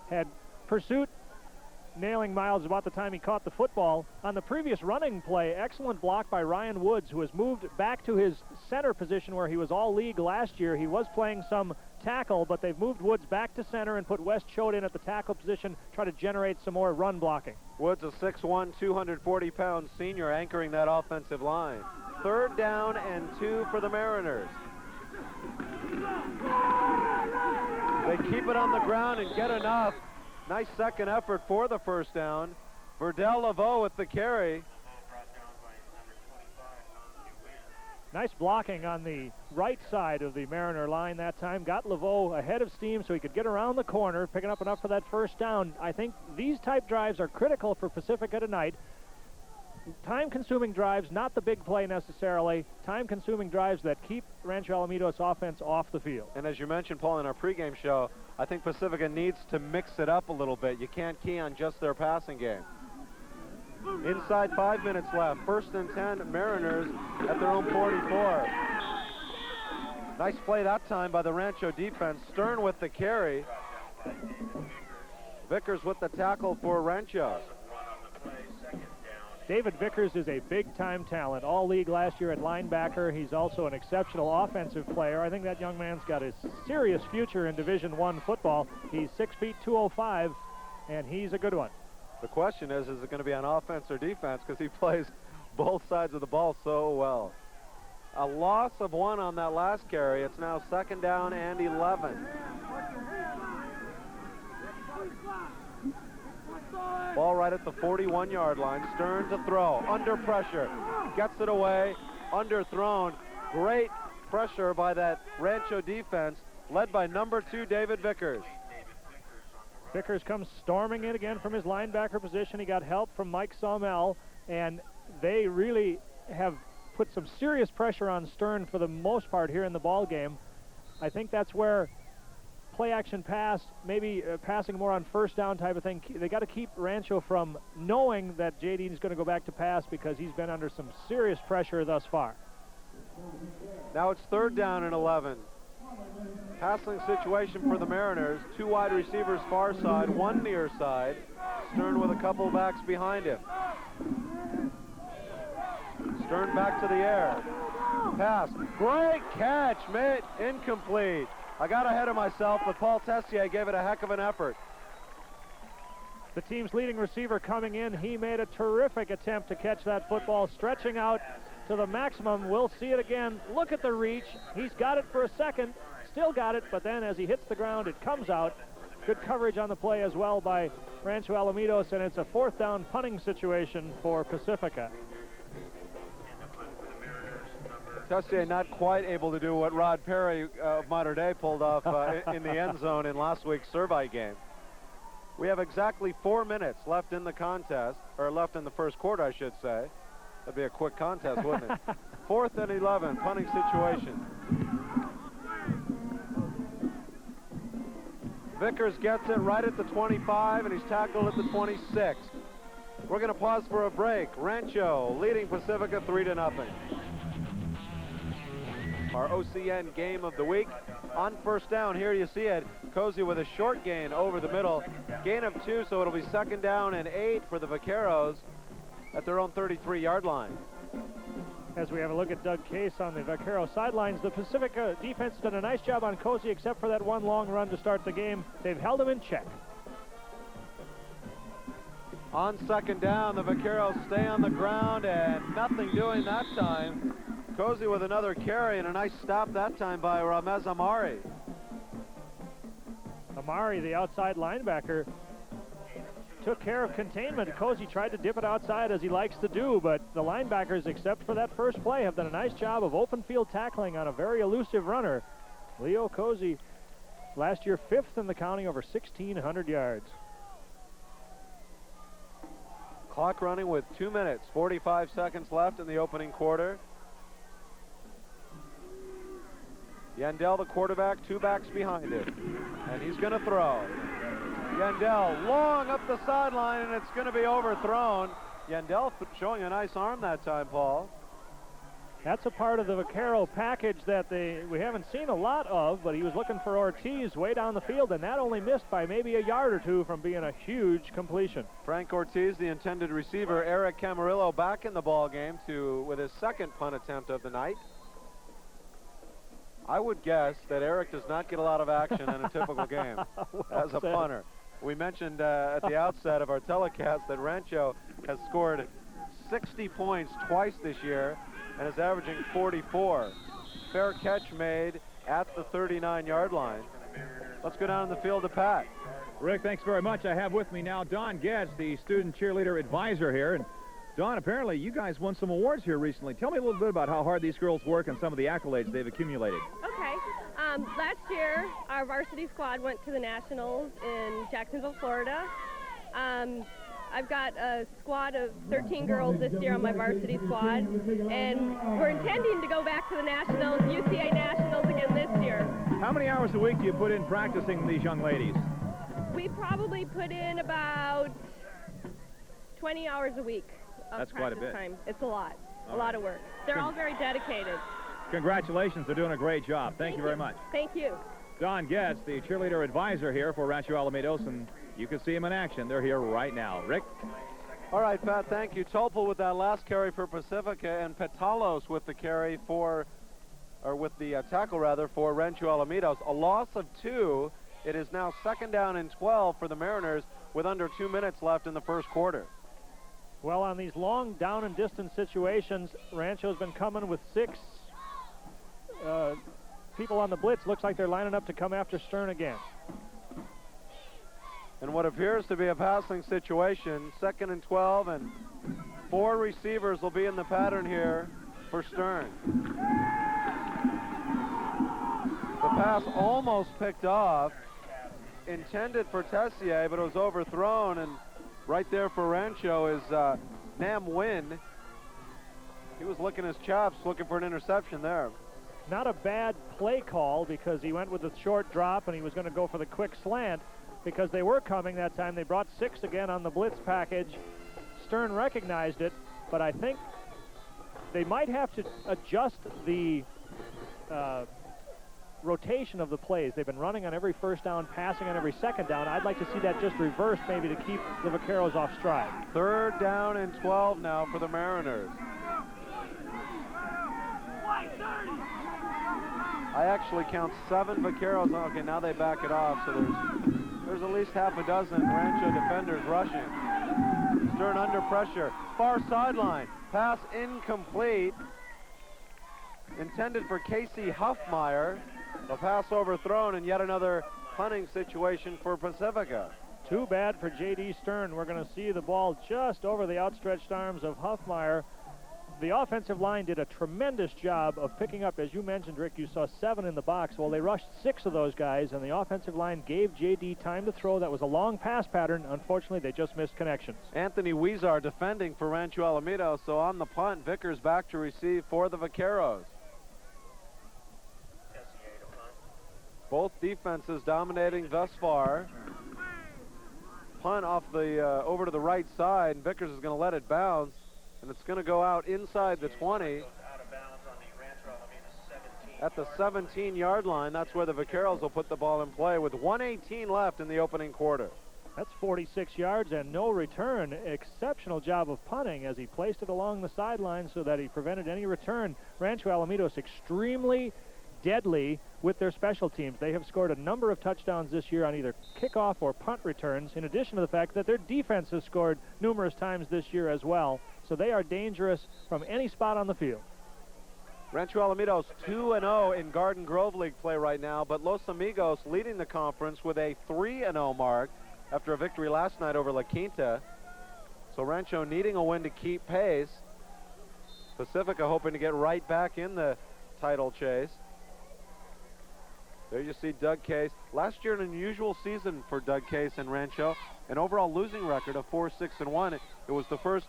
had pursuit, nailing Miles about the time he caught the football. On the previous running play, excellent block by Ryan Woods, who has moved back to his center position where he was all league last year. He was playing some tackle, but they've moved Woods back to center and put West Choate in at the tackle position, try to generate some more run blocking. Woods, a 6'1", 240-pound senior anchoring that offensive line. 3rd down and 2 for the Mariners. They keep it on the ground and get enough. Nice second effort for the 1st down. Verdell Laveau with the carry. Nice blocking on the right side of the Mariner line that time. Got Laveau ahead of steam so he could get around the corner, picking up enough for that 1st down. I think these type drives are critical for Pacifica tonight. Time-consuming drives, not the big play necessarily. Time-consuming drives that keep Rancho Alamitos offense off the field. And as you mentioned, Paul, in our pregame show, I think Pacifica needs to mix it up a little bit. You can't key on just their passing game. Inside 5 minutes left. 1st and 10, Mariners at their own 44. Nice play that time by the Rancho defense. Stern with the carry. Vickers with the tackle for Rancho. David Vickers is a big-time talent, all-league last year at linebacker. He's also an exceptional offensive player. I think that young man's got a serious future in Division I football. He's 6 feet 205, and he's a good one. The question is it going to be on offense or defense, because he plays both sides of the ball so well. A loss of 1 on that last carry. It's now 2nd down and 11. Ball right at the 41-yard line. Stern to throw. Under pressure. Gets it away. Underthrown. Great pressure by that Rancho defense, led by number 2, David Vickers. Vickers comes storming in again from his linebacker position. He got help from Mike Sawmell, and they really have put some serious pressure on Stern for the most part here in the ball game. I think that's where play action pass, maybe passing more on first down type of thing. They got to keep Rancho from knowing that JD is going to go back to pass, because he's been under some serious pressure thus far. Now it's 3rd down and 11. Passing situation for the Mariners. 2 wide receivers far side, 1 near side. Stern with a couple backs behind him. Stern back to the air. Pass. Great catch, made incomplete. I got ahead of myself, but Paul Tessier gave it a heck of an effort. The team's leading receiver coming in. He made a terrific attempt to catch that football, stretching out to the maximum. We'll see it again. Look at the reach. He's got it for a second, still got it, but then as he hits the ground, it comes out. Good coverage on the play as well by Rancho Alamitos, and it's a 4th down punting situation for Pacifica. Tessier not quite able to do what Rod Perry of Mater Dei pulled off in the end zone in last week's Survey game. We have exactly 4 minutes left in the contest, or left in the first quarter, I should say. That'd be a quick contest, wouldn't it? 4th and 11, punting situation. Vickers gets it right at the 25, and he's tackled at the 26. We're going to pause for a break. Rancho leading Pacifica 3-0. Our OCN game of the week. On first down, here you see it. Cozy with a short gain over the middle. Gain of 2, so it'll be 2nd down and 8 for the Vaqueros at their own 33-yard line. As we have a look at Doug Case on the Vaquero sidelines, the Pacifica defense did a nice job on Cozy, except for that 1 long run to start the game. They've held him in check. On 2nd down, the Vaqueros stay on the ground, and nothing doing that time. Cozy with another carry, and a nice stop that time by Ramez Amari. Amari, the outside linebacker, took care of containment. Cozy tried to dip it outside as he likes to do, but the linebackers, except for that first play, have done a nice job of open field tackling on a very elusive runner. Leo Cozy, last year 5th in the county, over 1,600 yards. Clock running with 2 minutes, 45 seconds left in the opening quarter. Yandel, the quarterback, 2 backs behind him, and he's going to throw. Yandel long up the sideline, and it's going to be overthrown. Yandel showing a nice arm that time, Paul. That's a part of the Vaquero package that we haven't seen a lot of, but he was looking for Ortiz way down the field, and that only missed by maybe a yard or 2 from being a huge completion. Frank Ortiz, the intended receiver. Eric Camarillo back in the ball game with his 2nd punt attempt of the night. I would guess that Eric does not get a lot of action in a typical game as a punter. We mentioned at the outset of our telecast that Rancho has scored 60 points twice this year and is averaging 44. Fair catch made at the 39-yard line. Let's go down the field to Pat. Rick, thanks very much. I have with me now Don Getz, the student cheerleader advisor here. And Don, apparently you guys won some awards here recently. Tell me a little bit about how hard these girls work and some of the accolades they've accumulated. Okay. Last year, our varsity squad went to the Nationals in Jacksonville, Florida. I've got a squad of 13 girls this year on my varsity squad, and we're intending to go back to the Nationals, UCA Nationals again this year. How many hours a week do you put in practicing these young ladies? We probably put in about 20 hours a week of That's quite a practice bit. time. It's a lot of work. They're all very dedicated. Congratulations, they're doing a great job. Thank you very much. Thank you. Don Getz, the cheerleader advisor here for Rancho Alamitos, and you can see him in action. They're here right now. Rick? All right, Pat, thank you. Topol with that last carry for Pacifica, and Petalos with the carry for, or with the tackle rather, for Rancho Alamitos. A loss of 2. It is now 2nd down and 12 for the Mariners with under 2 minutes left in the first quarter. Well, on these long down and distance situations, Rancho's been coming with 6 people on the blitz. Looks like they're lining up to come after Stern again. And what appears to be a passing situation, 2nd and 12, and 4 receivers will be in the pattern here for Stern. The pass almost picked off, intended for Tessier, but it was overthrown, and right there for Rancho is Nam Nguyen. He was licking his chops, looking for an interception there. Not a bad play call, because he went with the short drop and he was going to go for the quick slant, because they were coming that time. They brought 6 again on the blitz package. Stern recognized it, but I think they might have to adjust the rotation of the plays. They've been running on every first down, passing on every second down. I'd like to see that just reversed, maybe, to keep the Vaqueros off stride. 3rd down and 12 now for the Mariners. I actually count 7 Vaqueros. Okay, now they back it off, so there's at least half a dozen Rancho defenders rushing. Stern under pressure. Far sideline. Pass incomplete. Intended for Casey Huffmeyer. The pass overthrown, and yet another punting situation for Pacifica. Too bad for J.D. Stern. We're going to see the ball just over the outstretched arms of Huffmeyer. The offensive line did a tremendous job of picking up, as you mentioned, Rick. You saw 7 in the box. Well, they rushed 6 of those guys, and the offensive line gave J.D. time to throw. That was a long pass pattern. Unfortunately, they just missed connections. Anthony Huizar defending for Rancho Alamitos. So on the punt, Vickers back to receive for the Vaqueros. Both defenses dominating thus far. Punt off the over to the right side, and Vickers is going to let it bounce, and it's going to go out inside the 20. At the 17-yard line, that's where the Vaqueros will put the ball in play with 1:18 left in the opening quarter. That's 46 yards and no return. Exceptional job of punting as he placed it along the sideline so that he prevented any return. Rancho Alamitos extremely deadly with their special teams. They have scored a number of touchdowns this year on either kickoff or punt returns, in addition to the fact that their defense has scored numerous times this year as well. So they are dangerous from any spot on the field. Rancho Alamitos 2-0 in Garden Grove League play right now, but Los Amigos leading the conference with a 3-0 mark after a victory last night over La Quinta. So Rancho needing a win to keep pace. Pacifica hoping to get right back in the title chase. There you see Doug Case. Last year, an unusual season for Doug Case and Rancho. An overall losing record of 4-6-1. It was the first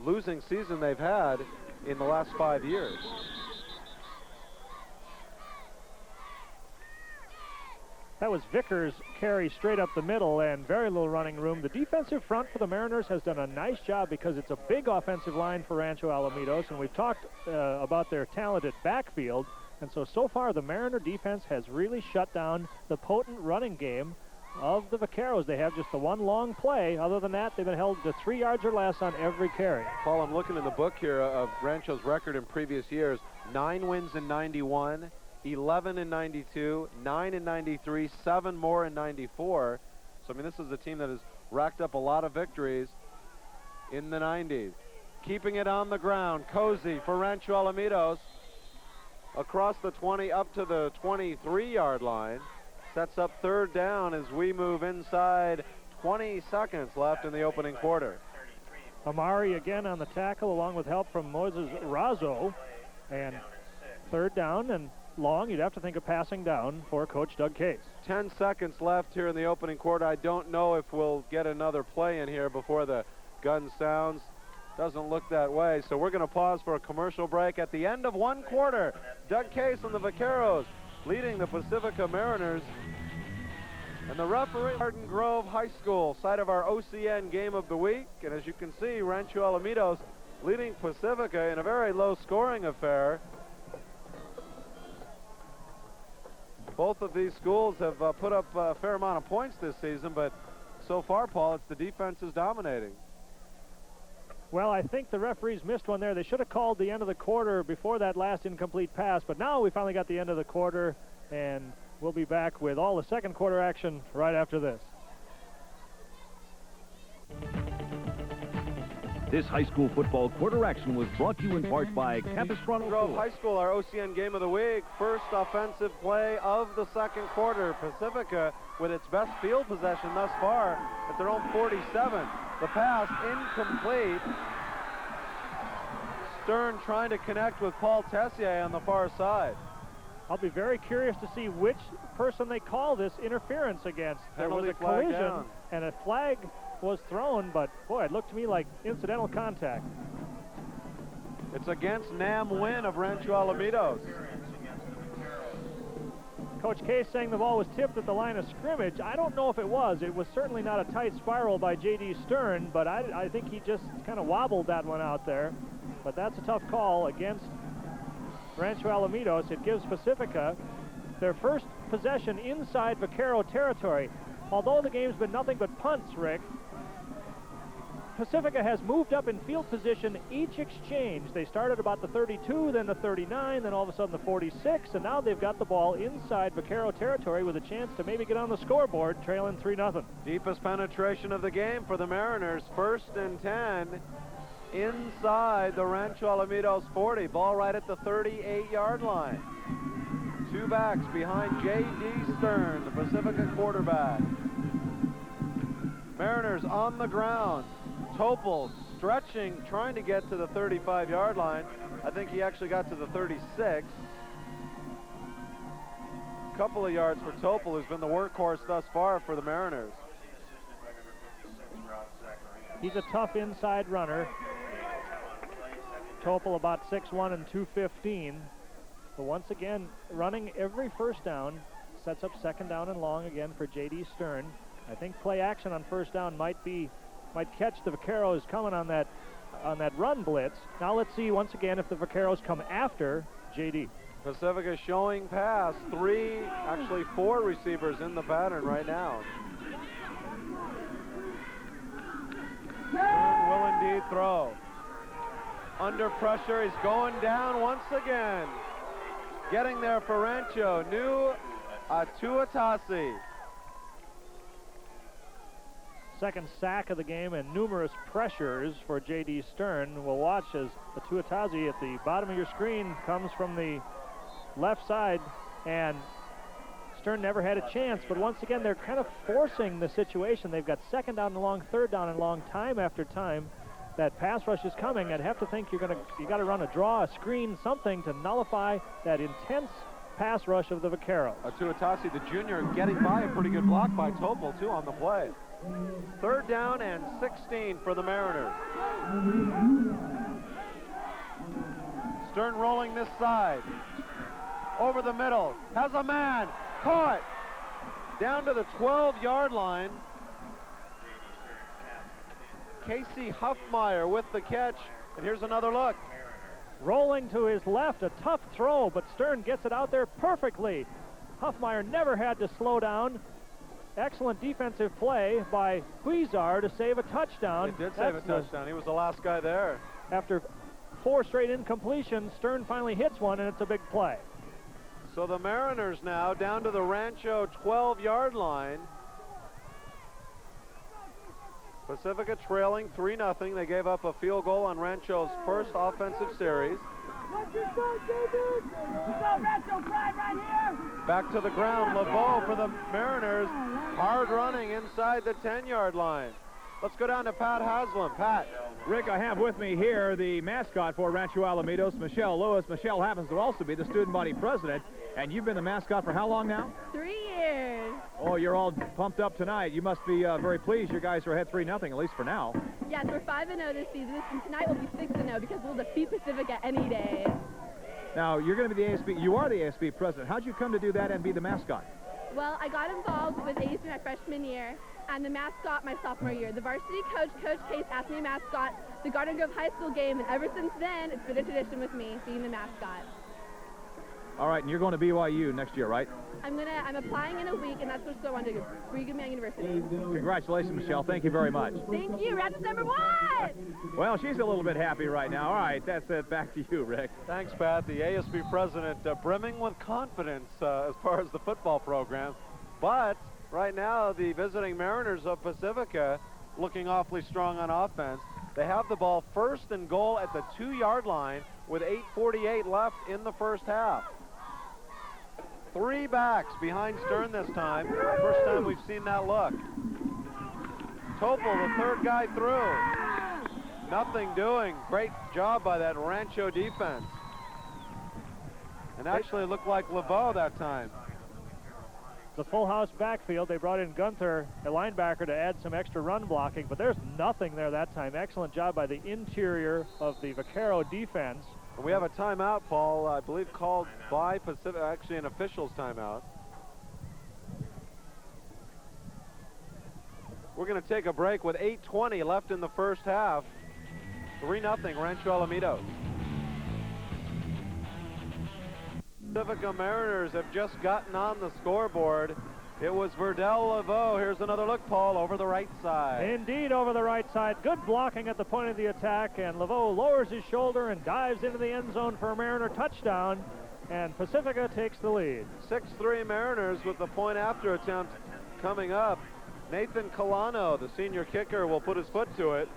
losing season they've had in the last 5 years. That was Vickers' carry straight up the middle and very little running room. The defensive front for the Mariners has done a nice job because it's a big offensive line for Rancho Alamitos, and we've talked about their talented backfield. And so far, the Mariner defense has really shut down the potent running game of the Vaqueros. They have just the one long play. Other than that, they've been held to 3 yards or less on every carry. Paul, I'm looking in the book here of Rancho's record in previous years. 9 wins in 91, 11 in 92, 9 in 93, 7 more in 94. So, I mean, this is a team that has racked up a lot of victories in the 90s. Keeping it on the ground, Cozy for Rancho Alamitos. Across the 20 up to the 23-yard line. Sets up 3rd down as we move inside. 20 seconds left in the opening quarter. Amari again on the tackle along with help from Moses Razo. And 3rd down and long. You'd have to think of passing down for Coach Doug Case. 10 seconds left here in the opening quarter. I don't know if we'll get another play in here before the gun sounds. Doesn't look that way, so we're going to pause for a commercial break. At the end of 1 quarter, Doug Case and the Vaqueros leading the Pacifica Mariners. And the referee, Garden Grove High School, site of our OCN game of the week. And as you can see, Rancho Alamitos leading Pacifica in a very low-scoring affair. Both of these schools have put up a fair amount of points this season, but so far, Paul, it's the defense is dominating. Well, I think the referees missed one there. They should have called the end of the quarter before that last incomplete pass, but now we finally got the end of the quarter, and we'll be back with all the second quarter action right after this. This high school football quarter action was brought to you in part by Capistrano Grove High School, our OCN game of the week. First offensive play of the second quarter. Pacifica with its best field possession thus far at their own 47. The pass incomplete. Stern trying to connect with Paul Tessier on the far side. I'll be very curious to see which person they call this interference against. There was a collision and a flag was thrown, but boy, it looked to me like incidental contact. It's against Nam Nguyen of Rancho Alamitos. Coach K saying the ball was tipped at the line of scrimmage. I don't know if it was. It was certainly not a tight spiral by J.D. Stern, but I think he just kind of wobbled that one out there. But that's a tough call against Rancho Alamitos. It gives Pacifica their first possession inside Vaquero territory. Although the game's been nothing but punts, Rick, Pacifica has moved up in field position each exchange. They started about the 32, then the 39, then all of a sudden the 46, and now they've got the ball inside Vaquero territory with a chance to maybe get on the scoreboard, trailing 3-0. Deepest penetration of the game for the Mariners. 1st and 10 inside the Rancho Alamitos 40. Ball right at the 38-yard line. Two backs behind J.D. Stern, the Pacifica quarterback. Mariners on the ground. Topol stretching, trying to get to the 35-yard line. I think he actually got to the 36. Couple of yards for Topol, who's been the workhorse thus far for the Mariners. He's a tough inside runner. Topol about 6'1" and 215. But once again, running every first down, sets up second down and long again for J.D. Stern. I think play action on first down might catch the Vaqueros coming on that run blitz. Now let's see once again if the Vaqueros come after J.D. Pacifica showing pass. 4 receivers in the pattern right now. Stern will indeed throw. Under pressure, he's going down once again. Getting there for Rancho, new Atuatasi. Second sack of the game and numerous pressures for J.D. Stern. We'll watch as Atuatasi at the bottom of your screen comes from the left side, and Stern never had a chance, but once again they're kind of forcing the situation. They've got second down and long, third down and long, time after time. That pass rush is coming. I'd have to think you got to run a draw, a screen, something to nullify that intense pass rush of the Vaquero. Atuatasi, the junior, getting by a pretty good block by Topol too on the play. Third down and 16 for the Mariners. Stern rolling this side. Over the middle. Has a man. Caught. Down to the 12-yard line. Casey Huffmeyer with the catch. And here's another look. Rolling to his left, a tough throw, but Stern gets it out there perfectly. Huffmeyer never had to slow down. Excellent defensive play by Huizar to save a touchdown. It did save a touchdown. He was the last guy there. After 4 straight incompletions, Stern finally hits one, and it's a big play. So the Mariners now down to the Rancho 12-yard line. Pacifica trailing 3-0. They gave up a field goal on Rancho's first offensive series. Back to the ground, LeBeau for the Mariners. Hard running inside the 10-yard line. Let's go down to Pat Haslam. Pat. Rick, I have with me here the mascot for Rancho Alamitos, Michelle Lewis. Michelle happens to also be the student body president. And you've been the mascot for how long now? 3 years. Oh, you're all pumped up tonight. You must be very pleased. You guys are ahead 3-0, at least for now. Yes, we're 5-0 this season, and tonight we'll be 6-0 because we'll defeat Pacifica any day. Now, you're going to be the ASB. You are the ASB president. How'd you come to do that and be the mascot? Well, I got involved with ASB my freshman year, and the mascot my sophomore year. The varsity coach, Coach Case, asked me to mascot the Garden Grove High School game, and ever since then, it's been a tradition with me, being the mascot. All right, and you're going to BYU next year, right? I'm applying in a week, and that's what I want to do. Brigham Young University. Congratulations, Michelle. Thank you very much. Thank you. Raptors number 1. Well, she's a little bit happy right now. All right, that's it. Back to you, Rick. Thanks, Pat. The ASB president brimming with confidence as far as the football program. But right now, the visiting Mariners of Pacifica looking awfully strong on offense. They have the ball first and goal at the 2-yard line with 8:48 left in the first half. 3 backs behind Stern this time. First time we've seen that look. Topol, the third guy through. Nothing doing. Great job by that Rancho defense. And actually it looked like LeBeau that time. The full house backfield. They brought in Gunther, a linebacker, to add some extra run blocking, but there's nothing there that time. Excellent job by the interior of the Vaquero defense. And we have a timeout, Paul, I believe called by Pacific, actually an official's timeout. We're going to take a break with 8:20 left in the first half. 3-0 Rancho Alamitos. Pacifica Mariners have just gotten on the scoreboard. It was Verdell Laveau. Here's another look, Paul, over the right side. Indeed, over the right side. Good blocking at the point of the attack, and Laveau lowers his shoulder and dives into the end zone for a Mariner touchdown, and Pacifica takes the lead. 6-3 Mariners with the point after attempt coming up. Nathan Colano, the senior kicker, will put his foot to it.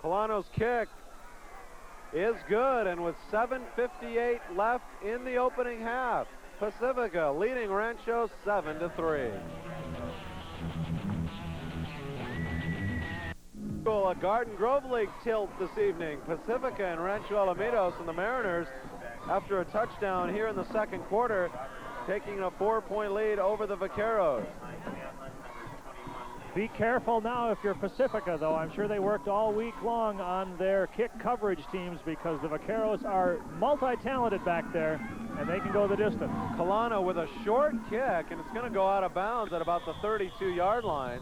Colano's kick is good, and with 7:58 left in the opening half, Pacifica leading Rancho 7-3. A Garden Grove League tilt this evening. Pacifica and Rancho Alamitos, and the Mariners, after a touchdown here in the second quarter, taking a 4-point lead over the Vaqueros. Be careful now if you're Pacifica, though. I'm sure they worked all week long on their kick coverage teams because the Vaqueros are multi-talented back there, and they can go the distance. Colano with a short kick, and it's going to go out of bounds at about the 32-yard line.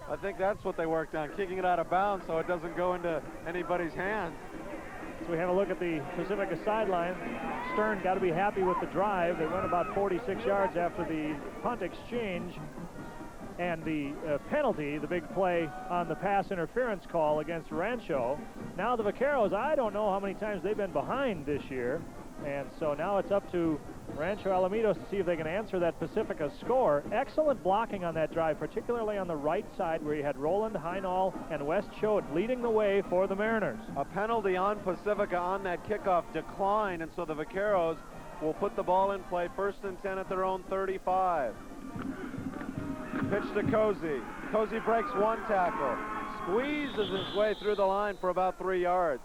I think that's what they worked on, kicking it out of bounds so it doesn't go into anybody's hands. So we have a look at the Pacifica sideline. Stern got to be happy with the drive. They went about 46 yards after the punt exchange, and the penalty, the big play on the pass interference call against Rancho. Now the Vaqueros, I don't know how many times they've been behind this year, and so now it's up to Rancho Alamitos to see if they can answer that Pacifica score. Excellent blocking on that drive, particularly on the right side where you had Roland, Heinall, and West Choate leading the way for the Mariners. A penalty on Pacifica on that kickoff declined, and so the Vaqueros will put the ball in play, 1st and 10 at their own 35. Pitch to Cozy. Cozy breaks one tackle, squeezes his way through the line for about 3 yards.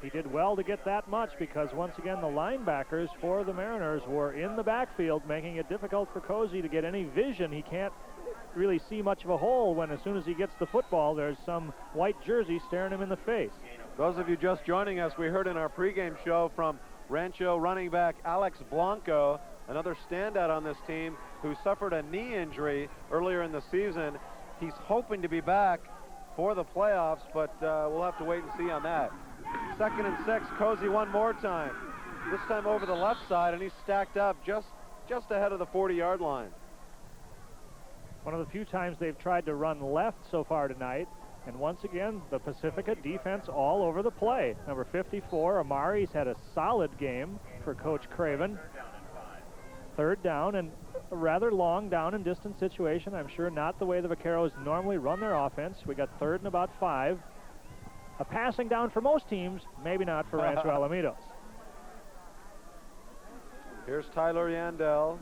He did well to get that much because, once again, the linebackers for the Mariners were in the backfield, making it difficult for Cozy to get any vision. He can't really see much of a hole when, as soon as he gets the football, there's some white jersey staring him in the face. Those of you just joining us, we heard in our pregame show from Rancho running back Alex Blanco, another standout on this team, who suffered a knee injury earlier in the season. He's hoping to be back for the playoffs, but we'll have to wait and see on that. 2nd and 6, Cozy one more time. This time over the left side, and he's stacked up just ahead of the 40-yard line. One of the few times they've tried to run left so far tonight, and once again, the Pacifica defense all over the play. Number 54, Amari's had a solid game for Coach Craven. 3rd down, and a rather long down and distance situation. I'm sure not the way the Vaqueros normally run their offense. We got 3rd and about 5. A passing down for most teams, maybe not for Rancho Alamitos. Here's Tyler Yandel.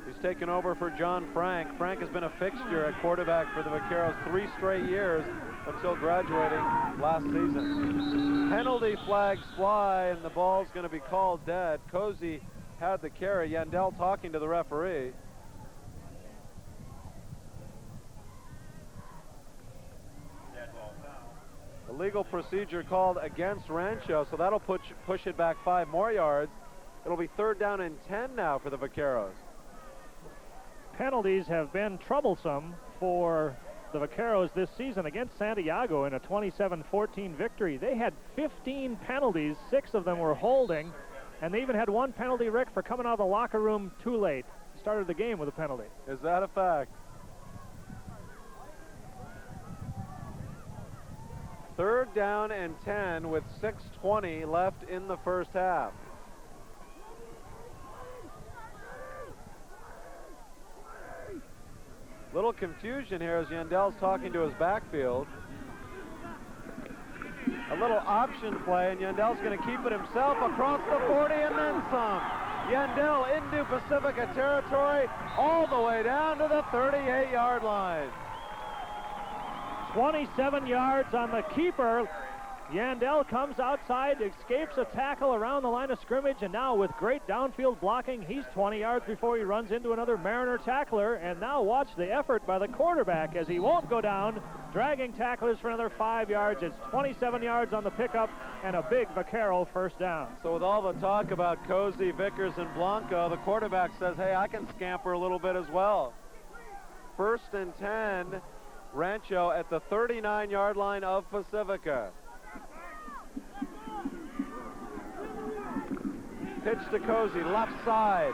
He's taken over for John Frank. Frank has been a fixture at quarterback for the Vaqueros 3 straight years until graduating last season. Penalty flags fly, and the ball's going to be called dead. Cozy had the carry. Yandel talking to the referee. Illegal procedure called against Rancho, so that'll push it back 5 more yards. It'll be 3rd down and 10 now for the Vaqueros. Penalties have been troublesome for the Vaqueros this season against Santiago in a 27-14 victory. They had 15 penalties, 6 of them were holding, and they even had one penalty, Rick, for coming out of the locker room too late. Started the game with a penalty. Is that a fact? 3rd down and 10 with 6:20 left in the first half. Little confusion here as Yandel's talking to his backfield. A little option play, and Yandel's going to keep it himself across the 40 and then some. Yandel into Pacifica territory all the way down to the 38-yard line. 27 yards on the keeper. Yandel comes outside, escapes a tackle around the line of scrimmage, and now with great downfield blocking, he's 20 yards before he runs into another Mariner tackler. And now watch the effort by the quarterback as he won't go down, dragging tacklers for another 5 yards. It's 27 yards on the pickup and a big Vaquero first down. So with all the talk about Cozy, Vickers, and Blanco, the quarterback says, hey, I can scamper a little bit as well. 1st and 10, Rancho at the 39-yard line of Pacifica. Pitch to Cozy, left side.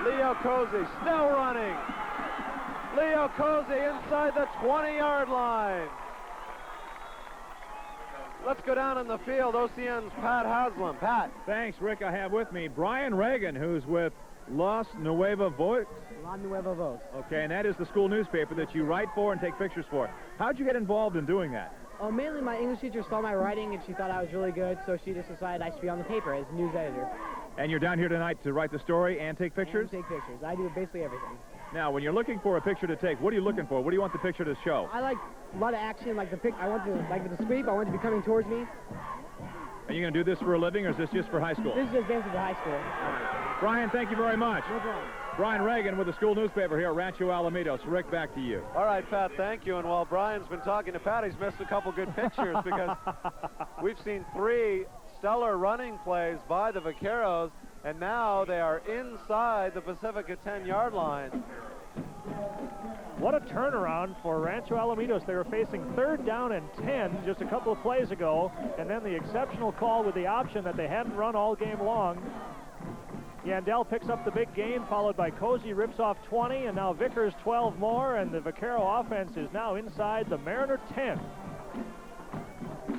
Leo Cozy still running. Leo Cozy inside the 20-yard line. Let's go down in the field. OCN's Pat Haslam. Pat. Thanks, Rick. I have with me Brian Reagan, who's with Los Nuevos Voz. La Nueva Voz. Okay, and that is the school newspaper that you write for and take pictures for. How'd you get involved in doing that? Mainly my English teacher saw my writing and she thought I was really good, so she just decided I should be on the paper as news editor. And you're down here tonight to write the story and take pictures? And take pictures. I do basically everything. Now, when you're looking for a picture to take, what are you looking for? What do you want the picture to show? I like a lot of action, like I want the sweep, I want it to be coming towards me. Are you going to do this for a living, or is this just for high school? This is just basically for high school. Brian, thank you very much. No problem. Brian Reagan with the school newspaper here at Rancho Alamitos. Rick, back to you. All right, Pat, thank you. And while Brian's been talking to Pat, he's missed a couple good pictures because we've seen 3 stellar running plays by the Vaqueros, and now they are inside the Pacifica 10-yard line. What a turnaround for Rancho Alamitos. They were facing 3rd down and 10 just a couple of plays ago, and then the exceptional call with the option that they hadn't run all game long. Yandel picks up the big gain, followed by Cozy, rips off 20, and now Vickers 12 more, and the Vaquero offense is now inside the Mariner 10.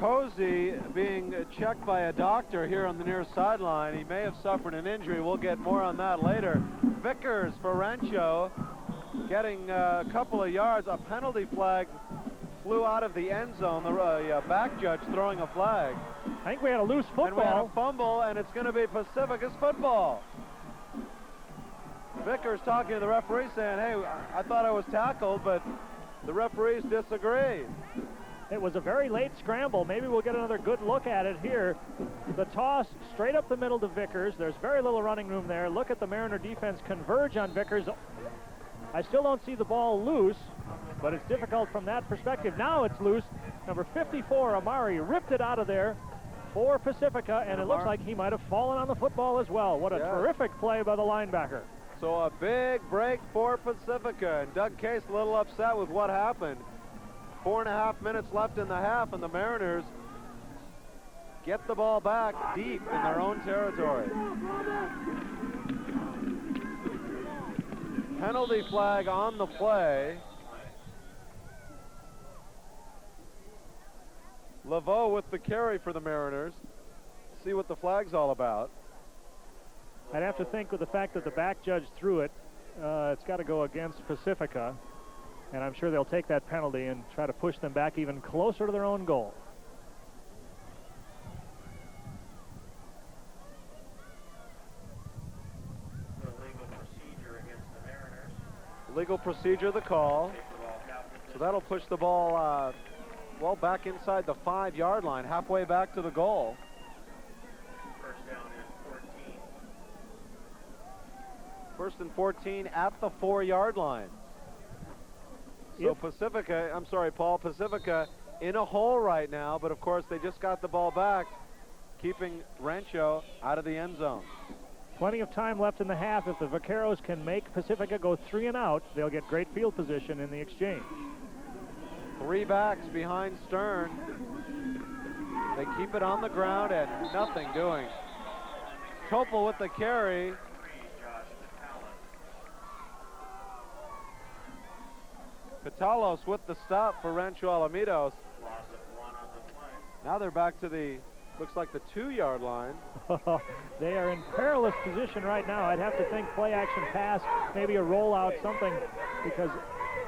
Cozy being checked by a doctor here on the near sideline. He may have suffered an injury. We'll get more on that later. Vickers for Rancho getting a couple of yards. A penalty flag flew out of the end zone. The back judge throwing a flag. I think we had a loose football. And we had a fumble, and it's going to be Pacifica's football. Vickers talking to the referee saying, hey, I thought I was tackled, but the referees disagree. It was a very late scramble. Maybe we'll get another good look at it here. The toss straight up the middle to Vickers. There's very little running room there. Look at the Mariner defense converge on Vickers. I still don't see the ball loose, but it's difficult from that perspective. Now it's loose. Number 54, Amari, ripped it out of there for Pacifica, and it looks like he might have fallen on the football as well. What a terrific play by the linebacker. So a big break for Pacifica, and Doug Case a little upset with what happened. 4.5 minutes left in the half, and the Mariners get the ball back deep in their own territory. Penalty flag on the play. Laveau with the carry for the Mariners. See what the flag's all about. I'd have to think with the fact that the back judge threw it, it's got to go against Pacifica. And I'm sure they'll take that penalty and try to push them back even closer to their own goal. Legal procedure, the call. So that'll push the ball, well, back inside the 5-yard line, halfway back to the goal. First and 14 at the 4-yard line. So Pacifica in a hole right now, but of course they just got the ball back, keeping Rancho out of the end zone. Plenty of time left in the half. If the Vaqueros can make Pacifica go 3 and out, they'll get great field position in the exchange. 3 backs behind Stern. They keep it on the ground and nothing doing. Topol with the carry. Pitalos with the stop for Rancho Alamitos. Now they're back to the, looks like the 2-yard line. They are in perilous position right now. I'd have to think play action pass, maybe a rollout, something, because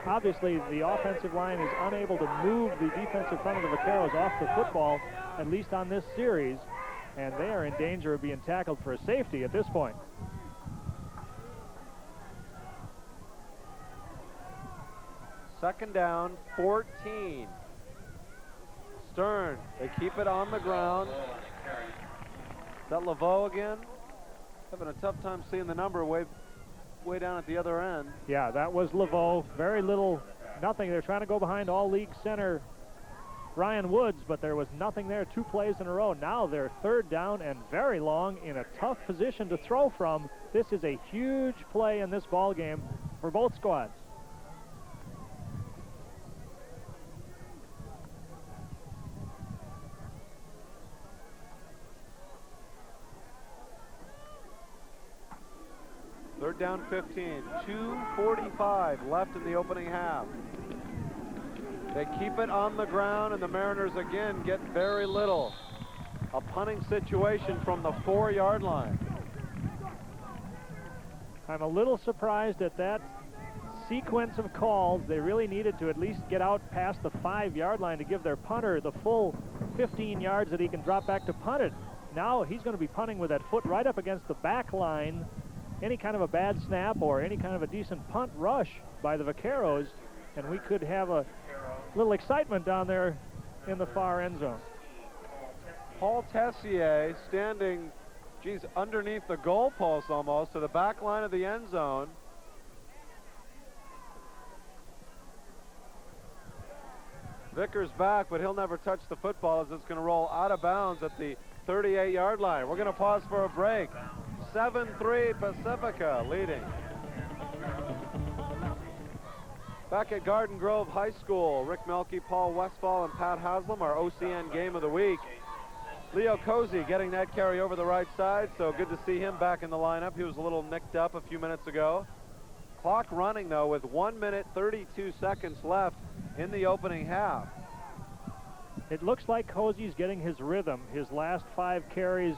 obviously the offensive line is unable to move the defensive front of the Vaqueros off the football, at least on this series, and they are in danger of being tackled for a safety at this point. Second down, 14. Stern, they keep it on the ground. Is that Laveau again? Having a tough time seeing the number way down at the other end. Yeah, that was Laveau. Very little, nothing. They're trying to go behind all-league center Ryan Woods, but there was nothing there 2 plays in a row. Now they're third down and very long in a tough position to throw from. This is a huge play in this ball game for both squads. Third down 15, 2:45 left in the opening half. They keep it on the ground, and the Mariners again get very little. A punting situation from the 4-yard line. I'm a little surprised at that sequence of calls. They really needed to at least get out past the 5-yard line to give their punter the full 15 yards that he can drop back to punt it. Now he's going to be punting with that foot right up against the back line. Any kind of a bad snap or any kind of a decent punt rush by the Vaqueros, and we could have a little excitement down there in the far end zone. Paul Tessier standing, underneath the goalpost almost to the back line of the end zone. Vickers back, but he'll never touch the football as it's going to roll out of bounds at the 38-yard line. We're going to pause for a break. 7-3 Pacifica leading. Back at Garden Grove High School, Rick Melke, Paul Westfall, and Pat Haslam, our OCN game of the week. Leo Cozy getting that carry over the right side, so good to see him back in the lineup. He was a little nicked up a few minutes ago. Clock running, though, with 1 minute 32 seconds left in the opening half. It looks like Cozy's getting his rhythm. His last 5 carries,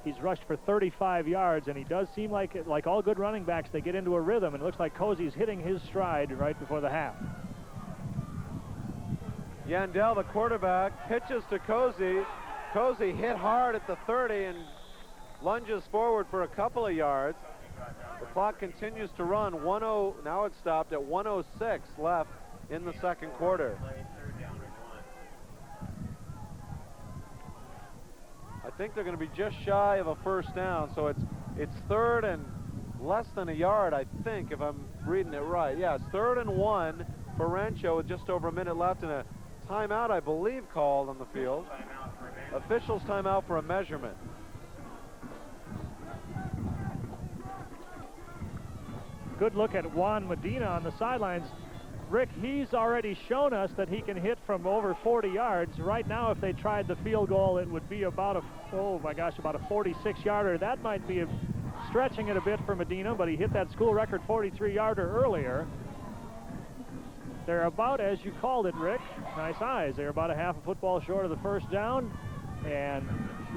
he's rushed for 35 yards, and he does seem like all good running backs, they get into a rhythm, and it looks like Cozy's hitting his stride right before the half. Yandel, the quarterback, pitches to Cozy. Cozy hit hard at the 30 and lunges forward for a couple of yards. The clock continues to run. Now it's stopped at 1:06 left in the second quarter. I think they're going to be just shy of a first down, so it's third and less than a yard, I think, if I'm reading it right. Yeah, it's 3rd and 1 for Rancho with just over a minute left and a timeout, I believe, called on the field. Officials timeout for a measurement. Good look at Juan Medina on the sidelines. Rick, he's already shown us that he can hit from over 40 yards. Right now, if they tried the field goal, it would be about a 46-yarder. That might be stretching it a bit for Medina, but he hit that school record 43-yarder earlier. They're about, as you called it, Rick, nice eyes. They're about a half a football short of the first down. And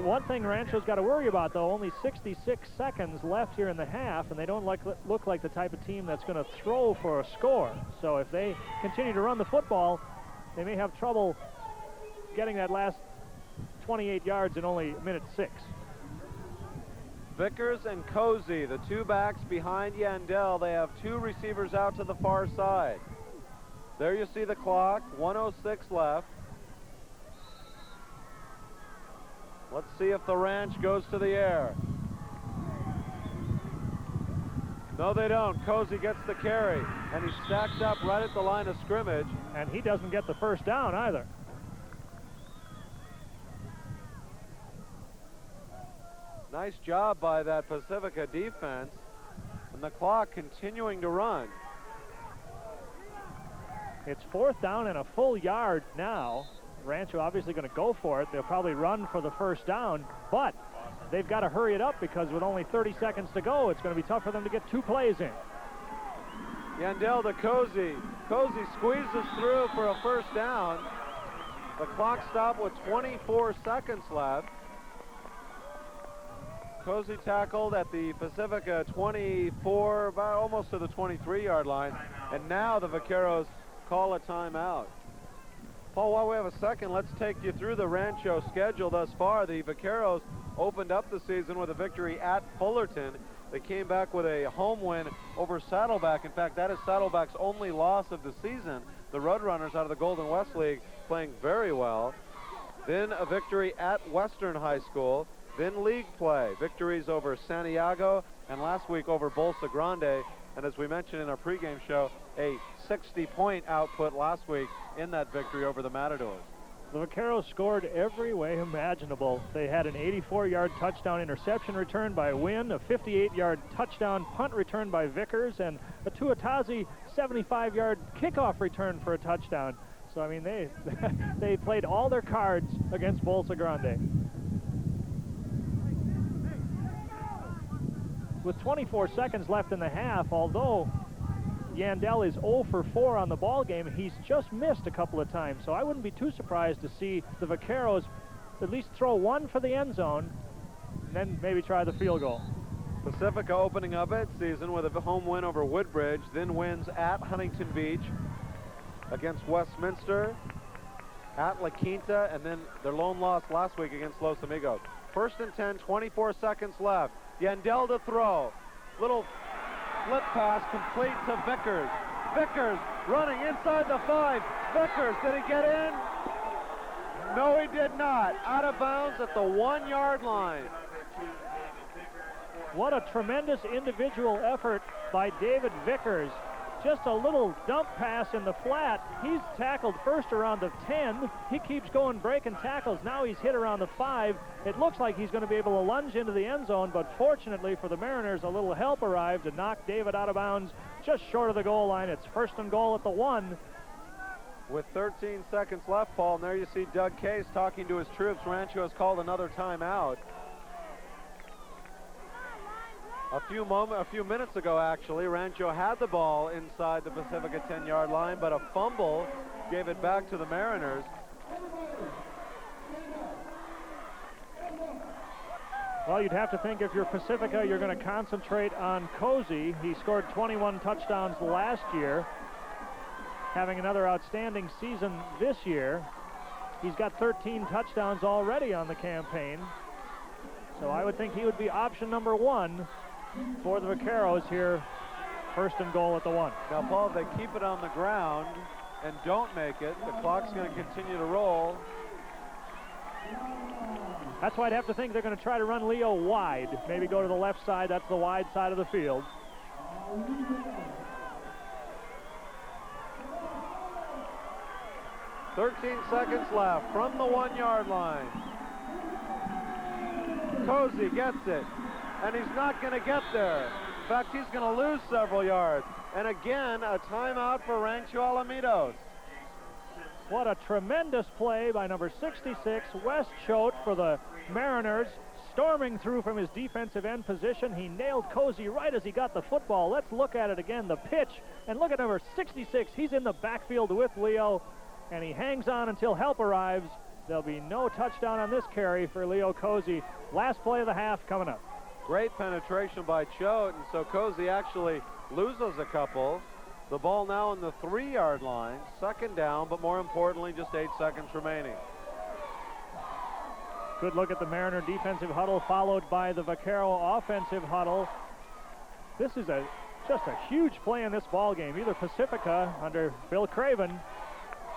one thing Rancho's got to worry about, though, only 66 seconds left here in the half, and they don't look like the type of team that's going to throw for a score. So if they continue to run the football, they may have trouble getting that last 28 yards in only minute 6. Vickers and Cozy, the 2 backs behind Yandel. They have 2 receivers out to the far side. There you see the clock, 1:06 left. Let's see if the Ranch goes to the air. No, they don't. Cozy gets the carry, and he stacks up right at the line of scrimmage. And he doesn't get the first down either. Nice job by that Pacifica defense, and the clock continuing to run. It's 4th down and a full yard now. Rancho obviously going to go for it. They'll probably run for the first down, but they've got to hurry it up because with only 30 seconds to go, it's going to be tough for them to get 2 plays in. Yandel to Cozy. Cozy squeezes through for a first down. The clock stopped with 24 seconds left. Cozy tackled at the Pacifica 24, about almost to the 23-yard line. And now the Vaqueros call a timeout. Paul, while we have a second, let's take you through the Rancho schedule thus far. The Vaqueros opened up the season with a victory at Fullerton. They came back with a home win over Saddleback. In fact, that is Saddleback's only loss of the season. The Roadrunners out of the Golden West League playing very well. Then a victory at Western High School. Then league play. Victories over Santiago and last week over Bolsa Grande. And as we mentioned in our pregame show, a 60-point output last week in that victory over the Matadors. The Vaqueros scored every way imaginable. They had an 84-yard touchdown interception return by Wynn, a 58-yard touchdown punt return by Vickers, and a Tuatazi 75-yard kickoff return for a touchdown. So, I mean, they played all their cards against Bolsa Grande. With 24 seconds left in the half, although Yandel is 0 for 4 on the ball game, he's just missed a couple of times. So I wouldn't be too surprised to see the Vaqueros at least throw one for the end zone and then maybe try the field goal. Pacifica opening up its season with a home win over Woodbridge, then wins at Huntington Beach, against Westminster, at La Quinta, and then their lone loss last week against Los Amigos. 1st and 10, 24 seconds left. Yandel to throw. Little flip pass complete to Vickers. Vickers running inside the 5. Vickers, did he get in? No, he did not. Out of bounds at the 1-yard line. What a tremendous individual effort by David Vickers. Just a little dump pass in the flat. He's tackled first around the 10. He keeps going, breaking tackles. Now he's hit around the 5. It looks like he's going to be able to lunge into the end zone, but fortunately for the Mariners, a little help arrived to knock David out of bounds just short of the goal line. It's 1st and goal at the 1. With 13 seconds left, Paul, and there you see Doug Case talking to his troops. Rancho has called another timeout. A few minutes ago, actually, Rancho had the ball inside the Pacifica 10-yard line, but a fumble gave it back to the Mariners. Well, you'd have to think if you're Pacifica, you're going to concentrate on Cozy. He scored 21 touchdowns last year, having another outstanding season this year. He's got 13 touchdowns already on the campaign. So I would think he would be option number 1 for the Vaqueros here, 1st and goal at the 1. Now, Paul, if they keep it on the ground and don't make it, the clock's going to continue to roll. That's why I'd have to think they're going to try to run Leo wide. Maybe go to the left side. That's the wide side of the field. "13 seconds left from the 1-yard line. Cozy gets it. And he's not going to get there. In fact, he's going to lose several yards. And again, a timeout for Rancho Alamitos. What a tremendous play by number 66, Wes Choate, for the Mariners. Storming through from his defensive end position. He nailed Cozy right as he got the football. Let's look at it again, the pitch. And look at number 66. He's in the backfield with Leo. And he hangs on until help arrives. There'll be no touchdown on this carry for Leo Cozy. Last play of the half coming up. Great penetration by Choate, and so Cozy actually loses a couple. The ball now on the 3-yard line, 2nd down, but more importantly, just 8 seconds remaining. Good look at the Mariner defensive huddle, followed by the Vaquero offensive huddle. This is just a huge play in this ball game. Either Pacifica, under Bill Craven,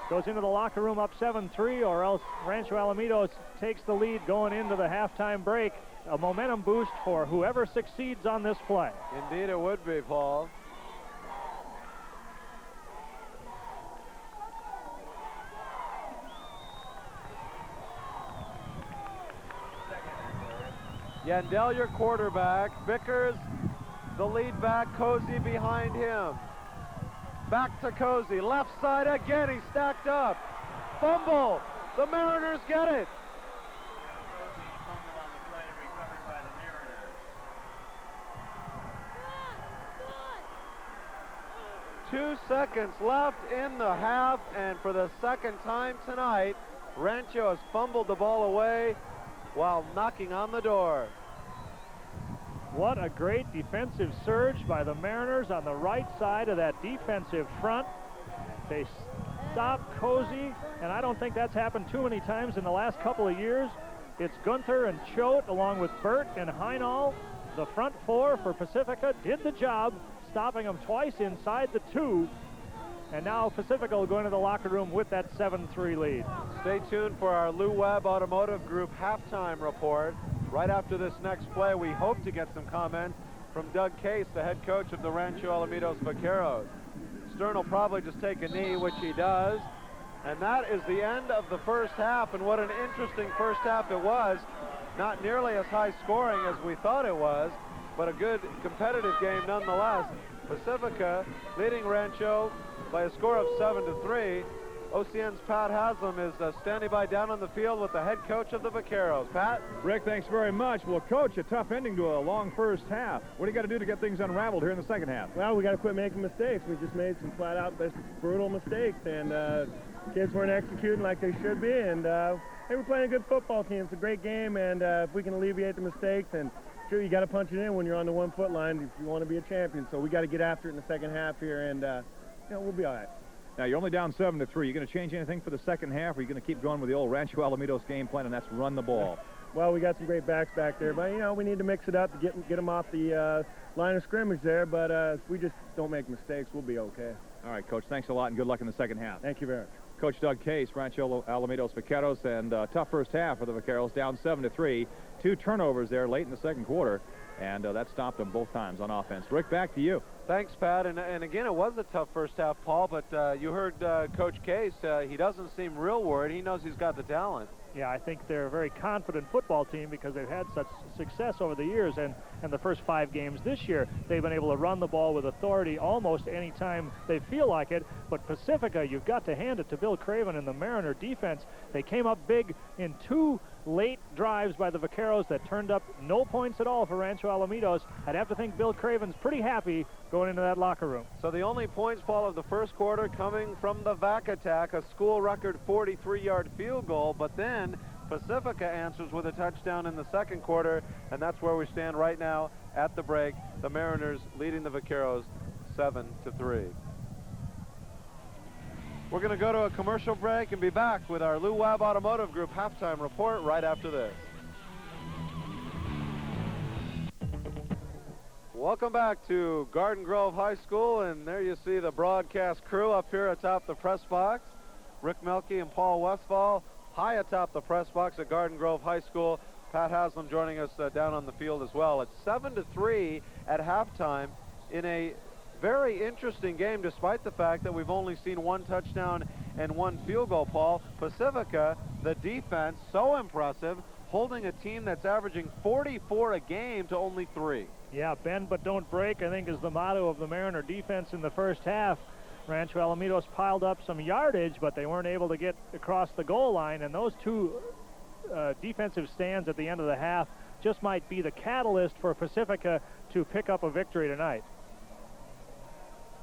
goes into the locker room up 7-3, or else Rancho Alamitos takes the lead going into the halftime break. A momentum boost for whoever succeeds on this play. Indeed it would be, Paul. Yandel, your quarterback. Vickers, the lead back. Cozy behind him. Back to Cozy. Left side again. He's stacked up. Fumble. The Mariners get it. 2 seconds left in the half, and for the second time tonight, Rancho has fumbled the ball away while knocking on the door. What a great defensive surge by the Mariners on the right side of that defensive front. They stopped Cozy, and I don't think that's happened too many times in the last couple of years. It's Gunther and Choate along with Burt and Heinall. The front four for Pacifica did the job, stopping them twice inside the 2. And now Pacifica will go into the locker room with that 7-3 lead. Stay tuned for our Lou Webb Automotive Group halftime report. Right after this next play, we hope to get some comments from Doug Case, the head coach of the Rancho Alamitos Vaqueros. Stern will probably just take a knee, which he does. And that is the end of the first half, and what an interesting first half it was. Not nearly as high scoring as we thought it was, but a good competitive game nonetheless. Pacifica leading Rancho by a score of 7-3. OCN's Pat Haslam is standing by down on the field with the head coach of the Vaqueros. Pat? Rick, thanks very much. Well, Coach, a tough ending to a long first half. What do you got to do to get things unraveled here in the second half? Well, we got to quit making mistakes. We just made some flat-out brutal mistakes, and kids weren't executing like they should be, and they were playing a good football team. It's a great game, and if we can alleviate the mistakes, and sure, you got to punch it in when you're on the 1 foot line if you want to be a champion. So we got to get after it in the second half here, and we'll be all right. Now, you're only down 7-3. You going to change anything for the second half, or are you going to keep going with the old Rancho Alamitos game plan, and that's run the ball? Well, we got some great backs back there, but, we need to mix it up to get them off the line of scrimmage there, but if we just don't make mistakes, we'll be okay. All right, Coach, thanks a lot, and good luck in the second half. Thank you very much. Coach Doug Case, Rancho Alamitos Vaqueros, and tough first half for the Vaqueros, down 7-3. 2 turnovers there late in the second quarter, and that stopped them both times on offense. Rick, back to you. Thanks, Pat. And again, it was a tough first half, Paul, but you heard Coach Case. He doesn't seem real worried. He knows he's got the talent. Yeah, I think they're a very confident football team because they've had such success over the years, and the first 5 games this year, they've been able to run the ball with authority almost any time they feel like it. But Pacifica, you've got to hand it to Bill Craven and the Mariner defense. They came up big in 2 late drives by the Vaqueros that turned up no points at all for Rancho Alamitos. I'd have to think Bill Craven's pretty happy going into that locker room. So the only points, Paul, of the first quarter coming from the Vac attack, a school record 43-yard field goal, but then Pacifica answers with a touchdown in the second quarter, and that's where we stand right now at the break. The Mariners leading the Vaqueros 7-3. We're going to go to a commercial break and be back with our Lou Webb Automotive Group halftime report right after this. Welcome back to Garden Grove High School, and there you see the broadcast crew up here atop the press box. Rick Melke and Paul Westphal high atop the press box at Garden Grove High School. Pat Haslam joining us down on the field as well. It's 7-3 at halftime in a very interesting game, despite the fact that we've only seen 1 touchdown and 1 field goal, Paul. Pacifica, the defense, so impressive, holding a team that's averaging 44 a game to only 3. Yeah, bend but don't break, I think, is the motto of the Mariner defense in the first half. Rancho Alamitos piled up some yardage, but they weren't able to get across the goal line, and those 2 defensive stands at the end of the half just might be the catalyst for Pacifica to pick up a victory tonight.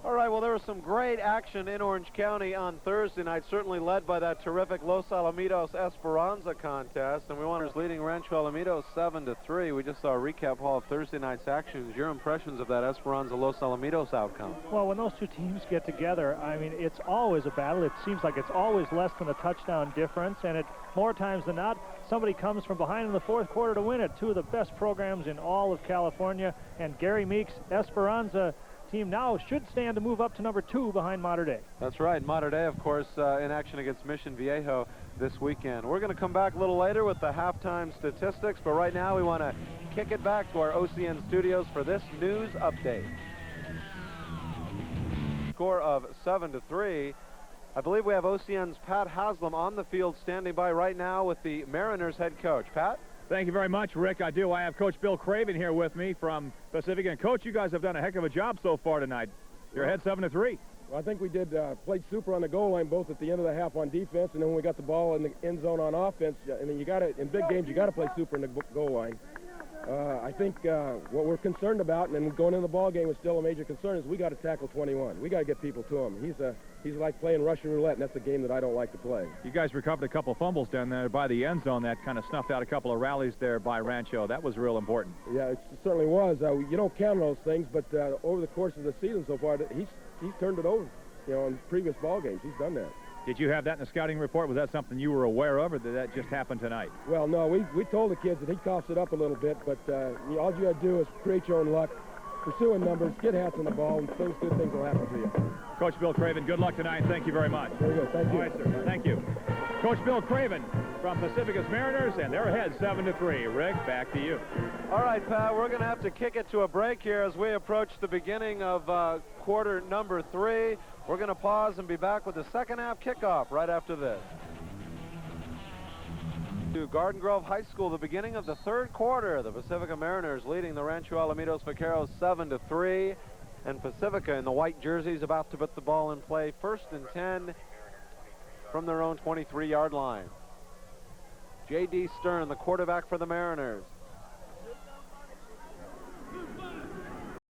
All right, well, there was some great action in Orange County on Thursday night, certainly led by that terrific Los Alamitos Esperanza contest, and we want to leading Rancho Alamitos 7-3. We just saw a recap, Paul, of Thursday night's actions. Your impressions of that Esperanza Los Alamitos outcome? Well, when those 2 teams get together, I mean, it's always a battle. It seems like it's always less than a touchdown difference, and more times than not, somebody comes from behind in the fourth quarter to win it. 2 of the best programs in all of California, and Gary Meek's Esperanza team now should stand to move up to number 2 behind Mater Dei. That's right. Mater Dei, of course, in action against Mission Viejo this weekend. We're going to come back a little later with the halftime statistics, but right now we want to kick it back to our OCN studios for this news update. Score of 7-3. I believe we have OCN's Pat Haslam on the field standing by right now with the Mariners head coach. Pat? Thank you very much, Rick. I do. I have Coach Bill Craven here with me from Pacifica. And, Coach, you guys have done a heck of a job so far tonight. You're ahead 7-3. I think we did played super on the goal line, both at the end of the half on defense, and then when we got the ball in the end zone on offense. I mean, in big games, you got to play super in the goal line. I think what we're concerned about, and then going into the ball game is still a major concern, is we got to tackle 21. We got to get people to him. He's like playing Russian roulette, and that's a game that I don't like to play. You guys recovered a couple of fumbles down there by the end zone. That kind of snuffed out a couple of rallies there by Rancho. That was real important. Yeah, it certainly was. You don't count on those things, but over the course of the season so far, he's turned it over. In previous ball games, he's done that. Did you have that in the scouting report? Was that something you were aware of, or did that just happen tonight? Well, no, we told the kids that he coughs it up a little bit, but all you got to do is create your own luck, pursuing numbers, get hats on the ball, and good things will happen to you. Coach Bill Craven, good luck tonight. Thank you very much. Very good. Thank you. All right, sir. Thank you. Coach Bill Craven from Pacifica's Mariners, and they're ahead 7-3. Rick, back to you. All right, Pat, we're going to have to kick it to a break here as we approach the beginning of quarter number 3. We're going to pause and be back with the second half kickoff right after this. To Garden Grove High School, the beginning of the third quarter. The Pacifica Mariners leading the Rancho Alamitos Vaqueros 7-3. And Pacifica in the white jerseys about to put the ball in play. 1st and 10 from their own 23-yard line. J.D. Stern, the quarterback for the Mariners.